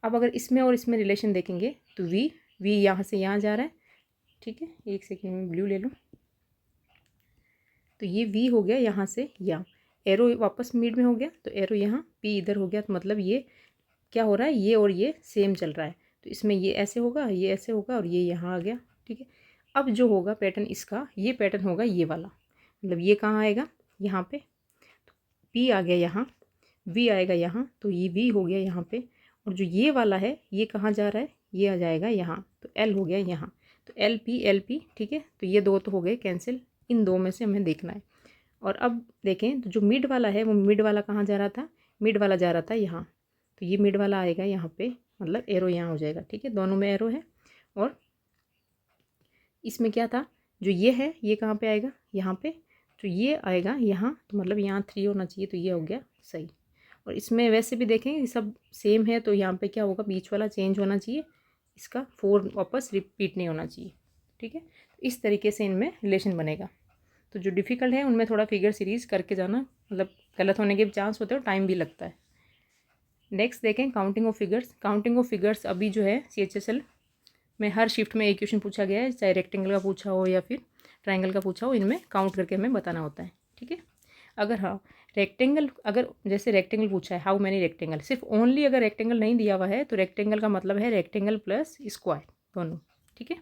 अब अगर इसमें और इसमें रिलेशन देखेंगे तो वी यहाँ से यहाँ जा रहा है, ठीक है। एक सेकेंड में ब्लू ले लूँ, तो ये वी हो गया यहाँ से यहाँ, एरो वापस मिड में हो गया, तो एरो यहाँ, पी इधर हो गया, तो मतलब ये क्या हो रहा है, ये और ये सेम चल रहा है, तो इसमें ये ऐसे होगा, ये ऐसे होगा, और ये यहाँ आ गया, ठीक है। अब जो होगा पैटर्न इसका, ये पैटर्न होगा ये वाला, मतलब ये कहाँ आएगा, यहाँ पे, तो पी आ गया यहाँ, वी आएगा यहाँ, तो ये वी हो गया यहाँ पे, और जो ये वाला है ये कहाँ जा रहा है, ये आ जाएगा यहाँ, तो एल हो गया यहाँ, तो एल पी, ठीक है। तो ये दो तो हो गए कैंसिल, इन दो में से हमें देखना है। और अब देखें तो जो मिड वाला है, वो मिड वाला कहाँ जा रहा था, मिड वाला जा रहा था यहाँ, तो ये मिड वाला आएगा यहाँ पे, मतलब एरो यहाँ हो जाएगा, ठीक है। दोनों में एरो है, और इसमें क्या था, जो ये है ये कहाँ पे आएगा, यहाँ पे, तो ये आएगा यहाँ, तो मतलब यहाँ 3 होना चाहिए, तो ये हो गया सही। और इसमें वैसे भी देखें ये सब सेम है, तो यहाँ पे क्या होगा, बीच वाला चेंज होना चाहिए, इसका 4 वापस रिपीट नहीं होना चाहिए, ठीक है। इस तरीके से इनमें रिलेशन बनेगा। तो जो डिफ़िकल्ट है उनमें थोड़ा फिगर सीरीज करके जाना, मतलब गलत होने के चांस होते हैं और टाइम भी लगता है। नेक्स्ट देखें counting of figures. Counting of figures अभी जो है CHSL में हर शिफ्ट में एक क्वेश्चन पूछा गया है, चाहे रेक्टेंगल का पूछा हो या फिर ट्राइंगल का पूछा हो, इनमें काउंट करके हमें बताना होता है, ठीक है। अगर हाँ रेक्टेंगल, अगर जैसे रेक्टेंगल पूछा है हाउ मैनी रेक्टेंगल, सिर्फ ओनली अगर रेक्टेंगल नहीं दिया हुआ है तो रेक्टेंगल का मतलब है रेक्टेंगल प्लस स्क्वायर दोनों, ठीक है।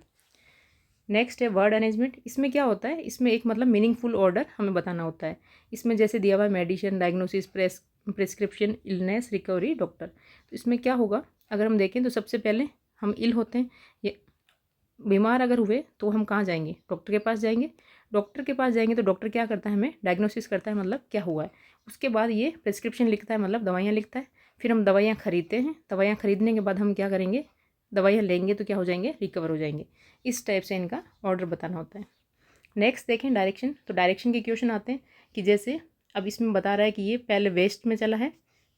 नेक्स्ट है वर्ड अरेंजमेंट। इसमें क्या होता है, इसमें एक मतलब मीनिंगफुल ऑर्डर हमें बताना होता है। इसमें जैसे दिया हुआ है medicine, diagnosis, prescription, illness, recovery, doctor. तो इसमें क्या होगा, अगर हम देखें तो सबसे पहले हम इल होते हैं, ये बीमार अगर हुए तो हम कहाँ जाएंगे, डॉक्टर के पास जाएंगे। डॉक्टर के पास जाएंगे तो डॉक्टर क्या करता है, हमें डायग्नोसिस करता है, मतलब क्या हुआ है। उसके बाद ये प्रिस्क्रिप्शन लिखता है, मतलब दवाइयाँ लिखता है। फिर हम दवाइयाँ खरीदते हैं, दवाइयाँ खरीदने के बाद हम क्या करेंगे, दवाइयाँ लेंगे तो क्या हो जाएंगे, रिकवर हो जाएंगे। इस टाइप से इनका ऑर्डर बताना होता है। नेक्स्ट देखें डायरेक्शन। तो डायरेक्शन के क्वेश्चन आते हैं कि जैसे अब इसमें बता रहा है कि ये पहले वेस्ट में चला है,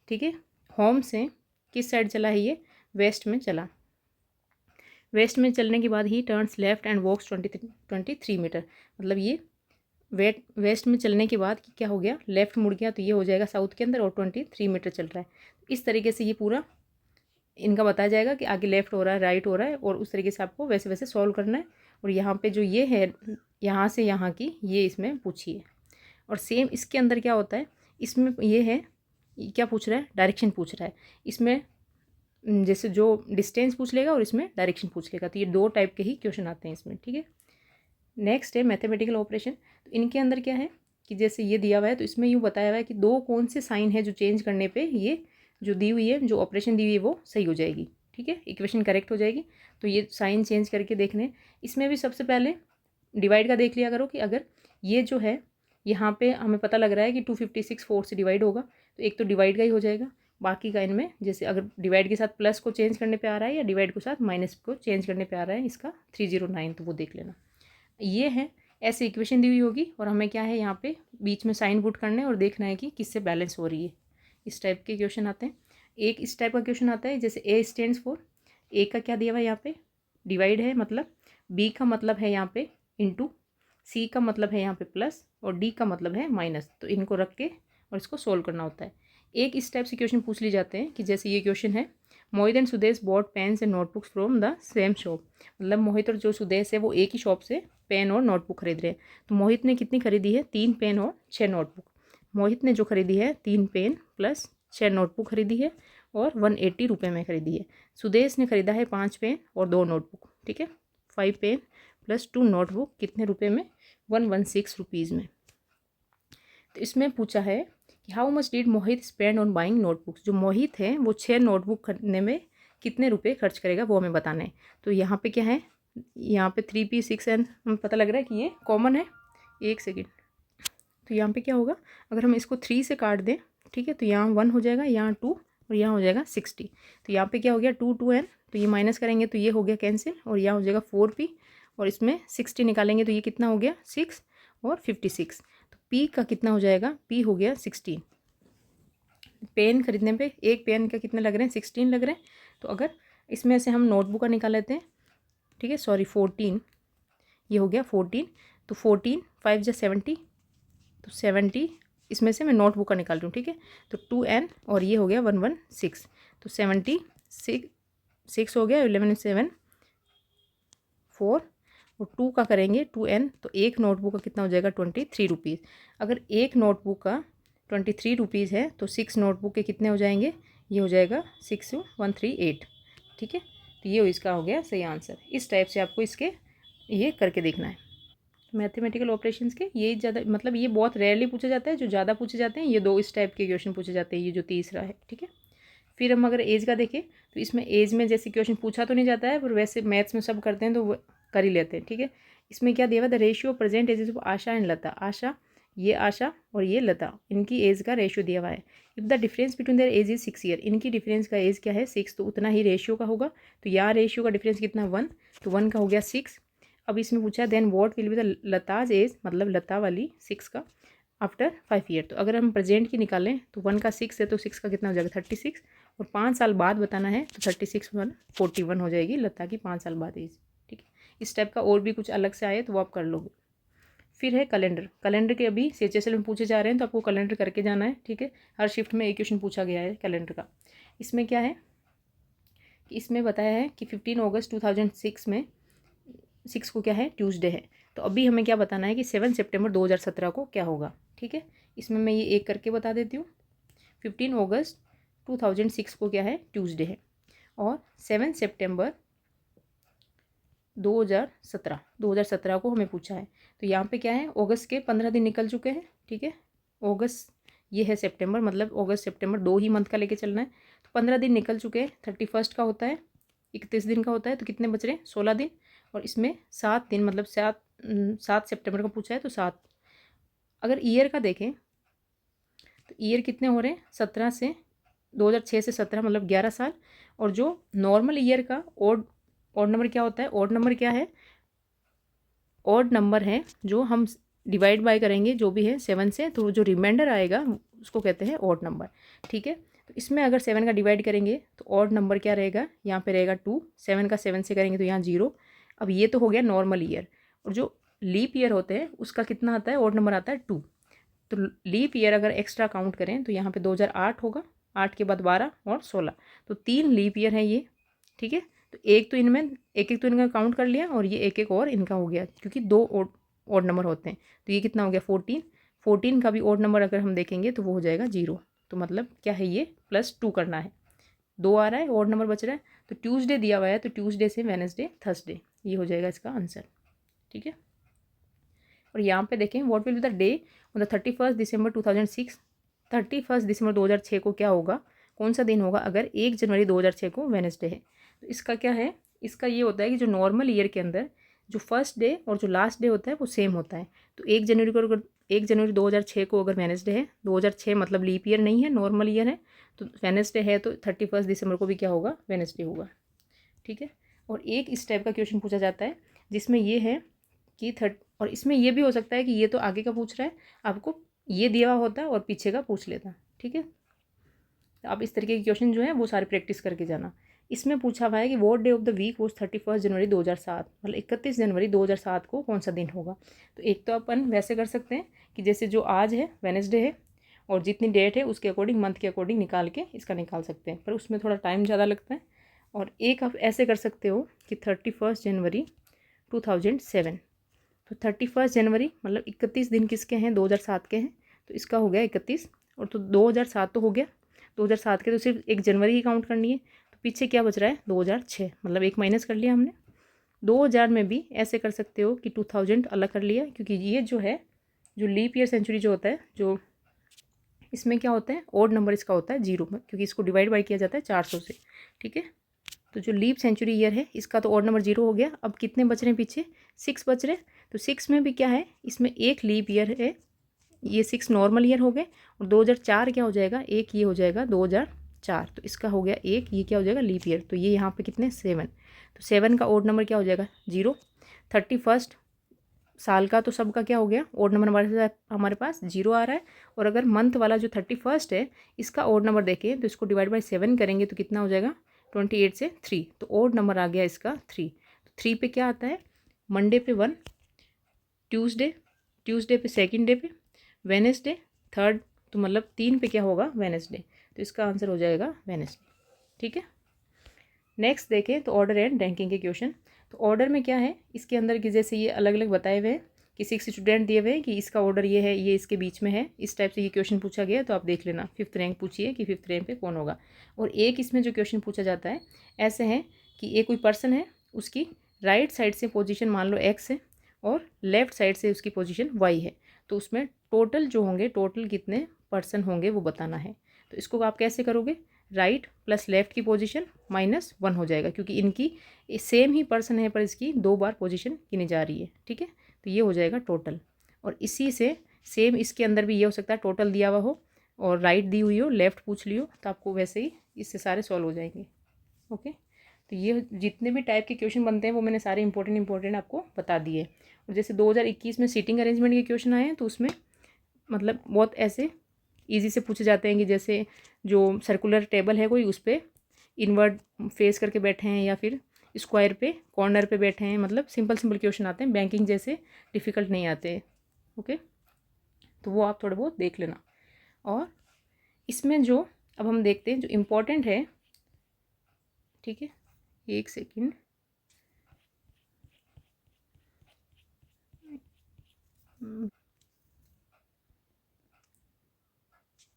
ठीक है। होम से किस साइड चला है, ये वेस्ट में चला। वेस्ट में चलने के बाद ही turns left and walks 23 metre, मतलब ये वेस्ट में चलने के बाद क्या हो गया, लेफ्ट मुड़ गया, तो ये हो जाएगा साउथ के अंदर, और 23 मीटर चल रहा है। इस तरीके से ये पूरा इनका बताया जाएगा कि आगे लेफ्ट हो रहा है, राइट हो रहा है, और उस तरीके से आपको वैसे वैसे सॉल्व करना है। और यहाँ पे जो ये है यहाँ से यहाँ की, ये इसमें पूछिए। और सेम इसके अंदर क्या होता है, इसमें ये है, क्या पूछ रहा है, डायरेक्शन पूछ रहा है। इसमें जैसे जो डिस्टेंस पूछ लेगा और इसमें डायरेक्शन पूछ लेगा, तो ये 2 टाइप के ही क्वेश्चन आते हैं इसमें, ठीक है। नेक्स्ट है मैथमेटिकल ऑपरेशन। तो इनके अंदर क्या है कि जैसे ये दिया हुआ है, तो इसमें यूँ बताया हुआ है कि 2 कौन से साइन है जो चेंज करने पे ये जो दी हुई है, जो ऑपरेशन दी हुई है वो सही हो जाएगी, ठीक है, इक्वेशन करेक्ट हो जाएगी। तो ये साइन चेंज करके देखने। इसमें भी सबसे पहले डिवाइड का देख लिया करो कि अगर ये जो है यहाँ पे हमें पता लग रहा है कि 256 4 से डिवाइड होगा, तो एक तो डिवाइड का ही हो जाएगा। बाकी का इनमें जैसे अगर डिवाइड के साथ प्लस को चेंज करने पे आ रहा है या डिवाइड के साथ माइनस को चेंज करने पे आ रहा है, इसका 309, तो वो देख लेना। ये है, ऐसे इक्वेशन दी हुई होगी, और हमें क्या है यहाँ पे बीच में साइन पुट करने और देखना है कि किससे बैलेंस हो रही है। इस टाइप के क्वेश्चन आते हैं। एक इस टाइप का क्वेश्चन आता है जैसे ए स्टैंड्स फॉर, ए का क्या दिया हुआ है यहाँ पे, डिवाइड है, मतलब बी का मतलब है यहाँ पे इंटू, सी का मतलब है यहाँ पे प्लस, और डी का मतलब है माइनस। तो इनको रख के और इसको सोल्व करना होता है। एक इस टाइप से क्वेश्चन पूछ ली जाते हैं कि जैसे ये क्वेश्चन है, Mohit and Sudesh bought pens and notebooks from the same shop. मतलब मोहित और जो सुदेश है वो एक ही शॉप से पेन और नोटबुक खरीद रहे हैं। तो मोहित ने कितनी खरीदी है, 3 पेन और 6 नोटबुक। मोहित ने जो खरीदी है 3 पेन प्लस 6 नोटबुक खरीदी है और 180 रुपये में खरीदी है। सुदेश ने खरीदा है 5 पेन और 2 नोटबुक, ठीक है। 5 पेन प्लस 2 नोटबुक कितने रुपए में? 116 रुपीज़ में। तो इसमें पूछा है कि how much did Mohit spend on buying notebooks. जो मोहित है वो 6 नोटबुक खरीदने में कितने रुपए खर्च करेगा वो हमें बताना है। तो यहाँ पे क्या है, यहाँ पे 3P 6N हमें पता लग रहा है कि ये कॉमन है। एक सेकेंड, तो यहाँ पे क्या होगा, अगर हम इसको 3 से काट दें, ठीक है, तो यहाँ 1 हो जाएगा, यहाँ 2 और यहाँ हो जाएगा 60। तो यहाँ पे क्या हो गया 2 2N, तो ये माइनस करेंगे तो ये हो गया कैंसिल और यहाँ हो जाएगा 4P और इसमें 60 निकालेंगे तो ये कितना हो गया 6 और 56। तो P का कितना हो जाएगा, P हो गया 16। पेन खरीदने पे एक पेन का कितने लग रहे हैं, 16 लग रहे हैं। तो अगर इसमें से हम नोटबुक का निकाल लेते हैं, ठीक है, सॉरी 14, ये हो गया 14। तो 14 5 जा 70, तो 70 इसमें से मैं नोटबुक का निकाल रही हूँ, ठीक है। तो 2N और ये हो गया 116, तो 76 हो गया, 11 7 4 और 2 का करेंगे 2N, तो एक नोटबुक का कितना हो जाएगा 23 रुपीज़। अगर एक नोटबुक का 23 रुपीज़ है तो 6 नोटबुक के कितने हो जाएंगे, ये हो जाएगा 6138, ठीक है। तो ये इसका हो गया सही आंसर। इस टाइप से आपको इसके ये करके देखना है। मैथमेटिकल ऑपरेशंस के ये ज़्यादा मतलब ये बहुत रेयरली पूछा जाता है, जो ज़्यादा पूछे जाते हैं ये 2 इस टाइप के क्वेश्चन पूछे जाते हैं, ये जो तीसरा है, ठीक है। फिर हम अगर एज का देखें तो इसमें एज में जैसे क्वेश्चन पूछा तो नहीं जाता है, पर वैसे मैथ्स में सब करते हैं तो वो कर ही लेते हैं, ठीक है। इसमें क्या दिया हुआ, the ratio present ages of Asha and Lata. Asha, ये आशा और ये लता, इनकी एज का रेशियो दिया हुआ है। If the difference between their age is 6 year, इनकी डिफरेंस का एज क्या है 6, तो उतना ही रेशियो का होगा। तो यहाँ रेशियो का डिफरेंस कितना 1, तो 1 का हो गया 6। अब इसमें पूछा then what will be the Lata's age, मतलब लता वाली 6 का आफ्टर 5 ईयर। तो अगर हम प्रेजेंट की निकालें तो 1 का 6 है तो 6 का कितना हो जाएगा 36 और 5 साल बाद बताना है तो 36 1 41 हो जाएगी लता की 5 साल बाद एज, ठीक है। इस टाइप का और भी कुछ अलग से आए तो वो आप कर लोगे। फिर है कैलेंडर। कैलेंडर के अभी CHSL में पूछे जा रहे हैं तो आपको कैलेंडर करके जाना है, ठीक है। हर शिफ्ट में एक क्वेश्चन पूछा गया है कैलेंडर का। इसमें क्या है कि इसमें बताया है कि 15 अगस्त 2006 में 6 को क्या है ट्यूसडे है। तो अभी हमें क्या बताना है कि 7 सितंबर 2017 को क्या होगा, ठीक है। इसमें मैं ये एक करके बता देती हूँ। 15 अगस्त 2006 को क्या है ट्यूसडे है और 7 सितंबर 2017 को हमें पूछा है। तो यहाँ पे क्या है, अगस्त के 15 दिन निकल चुके हैं, ठीक है। अगस्त ये है सितंबर, मतलब अगस्त सितंबर 2 ही मंथ का लेके चलना है। तो 15 दिन निकल चुके हैं, 31 का होता है, 31 दिन का होता है, तो कितने बच रहे हैं 16 दिन और इसमें 7 दिन, मतलब 7 सितंबर का पूछा है तो 7। अगर ईयर का देखें तो ईयर कितने हो रहे हैं 17 से 2006 से 17 मतलब 11 साल। और जो नॉर्मल ईयर का ओड नंबर क्या होता है, ओड नंबर क्या है, ओड नंबर है जो हम डिवाइड बाय करेंगे जो भी है 7 से, तो जो रिमाइंडर आएगा उसको कहते हैं ओड नंबर, ठीक है। तो इसमें अगर 7 का डिवाइड करेंगे तो ओड नंबर क्या रहेगा, यहाँ पे रहेगा 2, 7 का 7 से करेंगे तो यहाँ 0। अब ये तो हो गया नॉर्मल ईयर, और जो लीप ईयर होते हैं उसका कितना आता है, ओड नंबर आता है 2। तो लीप ईयर अगर एक्स्ट्रा काउंट करें तो यहाँ पे 2008 होगा, 8 के बाद 12 और 16, तो 3 लीप ईयर है ये, ठीक है। तो एक तो इनका काउंट कर लिया और ये एक और इनका हो गया, क्योंकि 2 ओड नंबर होते हैं। तो ये कितना हो गया 14 का भी ओड नंबर अगर हम देखेंगे तो वो हो जाएगा 0। तो मतलब क्या है ये +2 करना है, 2 आ रहा है, ओड नंबर बच रहा है। तो ट्यूसडे दिया हुआ है तो ट्यूसडे से वेडनेसडे थर्सडे, ये हो जाएगा इसका आंसर, ठीक है। और यहाँ पे देखें what will be the day on the 31 दिसंबर 2006। 31 दिसंबर 2006 को क्या होगा, कौन सा दिन होगा अगर 1 जनवरी 2006 को वेडनेसडे है। तो इसका क्या है, इसका ये होता है कि जो नॉर्मल ईयर के अंदर जो फर्स्ट डे और जो लास्ट डे होता है वो सेम होता है। तो 1 जनवरी को अगर 1 जनवरी 2006 को अगर वेडनेसडे है, 2006 मतलब लीप ईयर नहीं है, नॉर्मल ईयर है, तो वेडनेसडे है तो 31 दिसंबर को भी क्या होगा वेडनेसडे होगा, ठीक है। और एक इस टाइप का क्वेश्चन पूछा जाता है जिसमें ये है कि और इसमें ये भी हो सकता है कि ये तो आगे का पूछ रहा है, आपको ये दिया हुआ होता है और पीछे का पूछ लेता, ठीक है। तो आप इस तरीके के क्वेश्चन जो है वो सारे प्रैक्टिस करके जाना। इसमें पूछा हुआ है कि what day of the week was 31 January 2007, मतलब 31 जनवरी 2007 को कौन सा दिन होगा। तो एक तो अपन वैसे कर सकते हैं कि जैसे जो आज है वेडनेसडे है और जितनी डेट है उसके अकॉर्डिंग मंथ के अकॉर्डिंग निकाल के इसका निकाल सकते हैं, पर उसमें थोड़ा टाइम ज़्यादा लगता है। और एक आप ऐसे कर सकते हो कि 31 जनवरी 2007, तो 31 जनवरी मतलब 31 दिन किसके हैं 2007 के हैं, तो तो इसका हो गया 31। और तो 2007 तो हो गया, 2007 के तो सिर्फ 1 जनवरी ही काउंट करनी है। तो पीछे क्या बच रहा है 2006, मतलब 1 माइनस कर लिया हमने। 2000 में भी ऐसे कर सकते हो कि 2000 अलग कर लिया, क्योंकि ये जो है जो लीप ईयर सेंचुरी जो होता है, जो इसमें क्या होता है ओड नंबर इसका होता है 0 में, क्योंकि इसको डिवाइड बाई किया जाता है 400 से। ठीक है, तो जो लीप सेंचुरी ईयर है इसका तो ओड नंबर 0 हो गया। अब कितने बच रहे हैं पीछे 6 बच रहे हैं। तो 6 में भी क्या है, इसमें एक लीप ईयर है, ये 6 नॉर्मल ईयर हो गए। और 2004 क्या हो जाएगा, एक ये हो जाएगा 2004, तो इसका हो गया एक, ये क्या हो जाएगा लीप ईयर। तो ये यहाँ पे कितने 7, तो 7 का ओड नंबर क्या हो जाएगा 0। 31 साल का तो सबका क्या हो गया ओड नंबर हमारे पास 0 आ रहा है। और अगर मंथ वाला जो 31 है इसका ओड नंबर देखें तो इसको डिवाइड बाई 7 करेंगे तो कितना हो जाएगा 28 से 3, तो ओड नंबर आ गया इसका 3। तो 3 पे क्या आता है, मंडे पे 1, ट्यूसडे पे सेकंड डे पे, वेडनेसडे थर्ड, तो मतलब 3 पे क्या होगा वेडनेसडे, तो इसका आंसर हो जाएगा वेडनेसडे। ठीक है, नेक्स्ट देखें तो ऑर्डर एंड रैंकिंग के क्वेश्चन। तो ऑर्डर में क्या है, इसके अंदर की जैसे ये अलग अलग बताए हुए हैं कि 6 स्टूडेंट दिए हुए हैं कि इसका ऑर्डर ये है, ये इसके बीच में है, इस टाइप से ये क्वेश्चन पूछा गया। तो आप देख लेना 5th रैंक पूछिए कि 5th रैंक पे कौन होगा। और एक इसमें जो क्वेश्चन पूछा जाता है ऐसे है कि एक कोई पर्सन है, उसकी राइट साइड से पोजीशन मान लो x है और लेफ्ट साइड से उसकी पोजीशन y है। तो उसमें टोटल जो होंगे, टोटल कितने पर्सन होंगे वो बताना है। तो इसको आप कैसे करोगे, राइट प्लस लेफ्ट की पोजीशन -1 हो जाएगा, क्योंकि इनकी सेम ही पर्सन है पर इसकी 2 बार पोजीशन गिनी जा रही है। ठीक है, तो ये हो जाएगा टोटल। और इसी से सेम इसके अंदर भी ये हो सकता है टोटल दिया हुआ हो और राइट दी हुई हो, लेफ्ट पूछ लियो, तो आपको वैसे ही इससे सारे सॉल्व हो जाएंगे। ओके, तो ये जितने भी टाइप के क्वेश्चन बनते हैं वो मैंने सारे इंपॉर्टेंट आपको बता दिए। और जैसे 2021 में सीटिंग अरेंजमेंट के क्वेश्चन आए हैं तो उसमें मतलब बहुत ऐसे ईजी से पूछे जाते हैं कि जैसे जो सर्कुलर टेबल है कोई, उस पर इनवर्ट फेस करके बैठे हैं या फिर स्क्वायर पे कॉर्नर पे बैठे हैं, मतलब सिंपल सिंपल क्वेश्चन आते हैं, बैंकिंग जैसे डिफ़िकल्ट नहीं आते। ओके, तो वो आप थोड़ा बहुत देख लेना। और इसमें जो अब हम देखते हैं जो इम्पोर्टेंट है, ठीक है, एक सेकंड,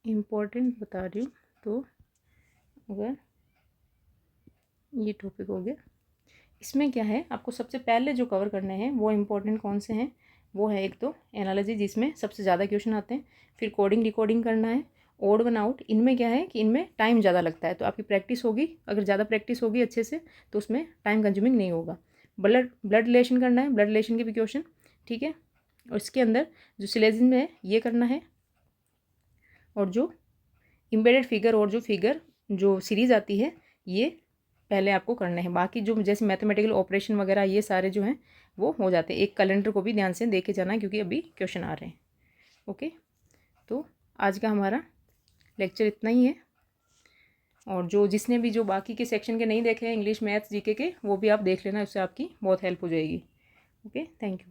इम्पोर्टेंट बता रही हूँ। तो अगर ये टॉपिक हो गया, इसमें क्या है आपको सबसे पहले जो कवर करने हैं वो इम्पोर्टेंट कौन से हैं, वो है एक तो एनालिसिस जिसमें सबसे ज़्यादा क्वेश्चन आते हैं, फिर कोडिंग डिकोडिंग करना है, ओड वन आउट। इनमें क्या है कि इनमें टाइम ज़्यादा लगता है, तो आपकी प्रैक्टिस होगी, अगर ज़्यादा प्रैक्टिस होगी अच्छे से तो उसमें टाइम कंज्यूमिंग नहीं होगा। ब्लड रिलेशन करना है, ब्लड रिलेशन के भी क्वेश्चन। ठीक है, और इसके अंदर जो सिलेजिन में है ये करना है, और जो एम्बेडेड फिगर और जो फिगर जो सीरीज़ आती है ये पहले आपको करने हैं। बाकी जो जैसे मैथमेटिकल ऑपरेशन वगैरह ये सारे जो हैं वो हो जाते हैं। एक कैलेंडर को भी ध्यान से देखे जाना है क्योंकि अभी क्वेश्चन आ रहे हैं। ओके, तो आज का हमारा लेक्चर इतना ही है। और जो जिसने भी जो बाकी के सेक्शन के नहीं देखे हैं इंग्लिश मैथ्स जीके के, वो भी आप देख लेना, उससे आपकी बहुत हेल्प हो जाएगी। Okay, thank you.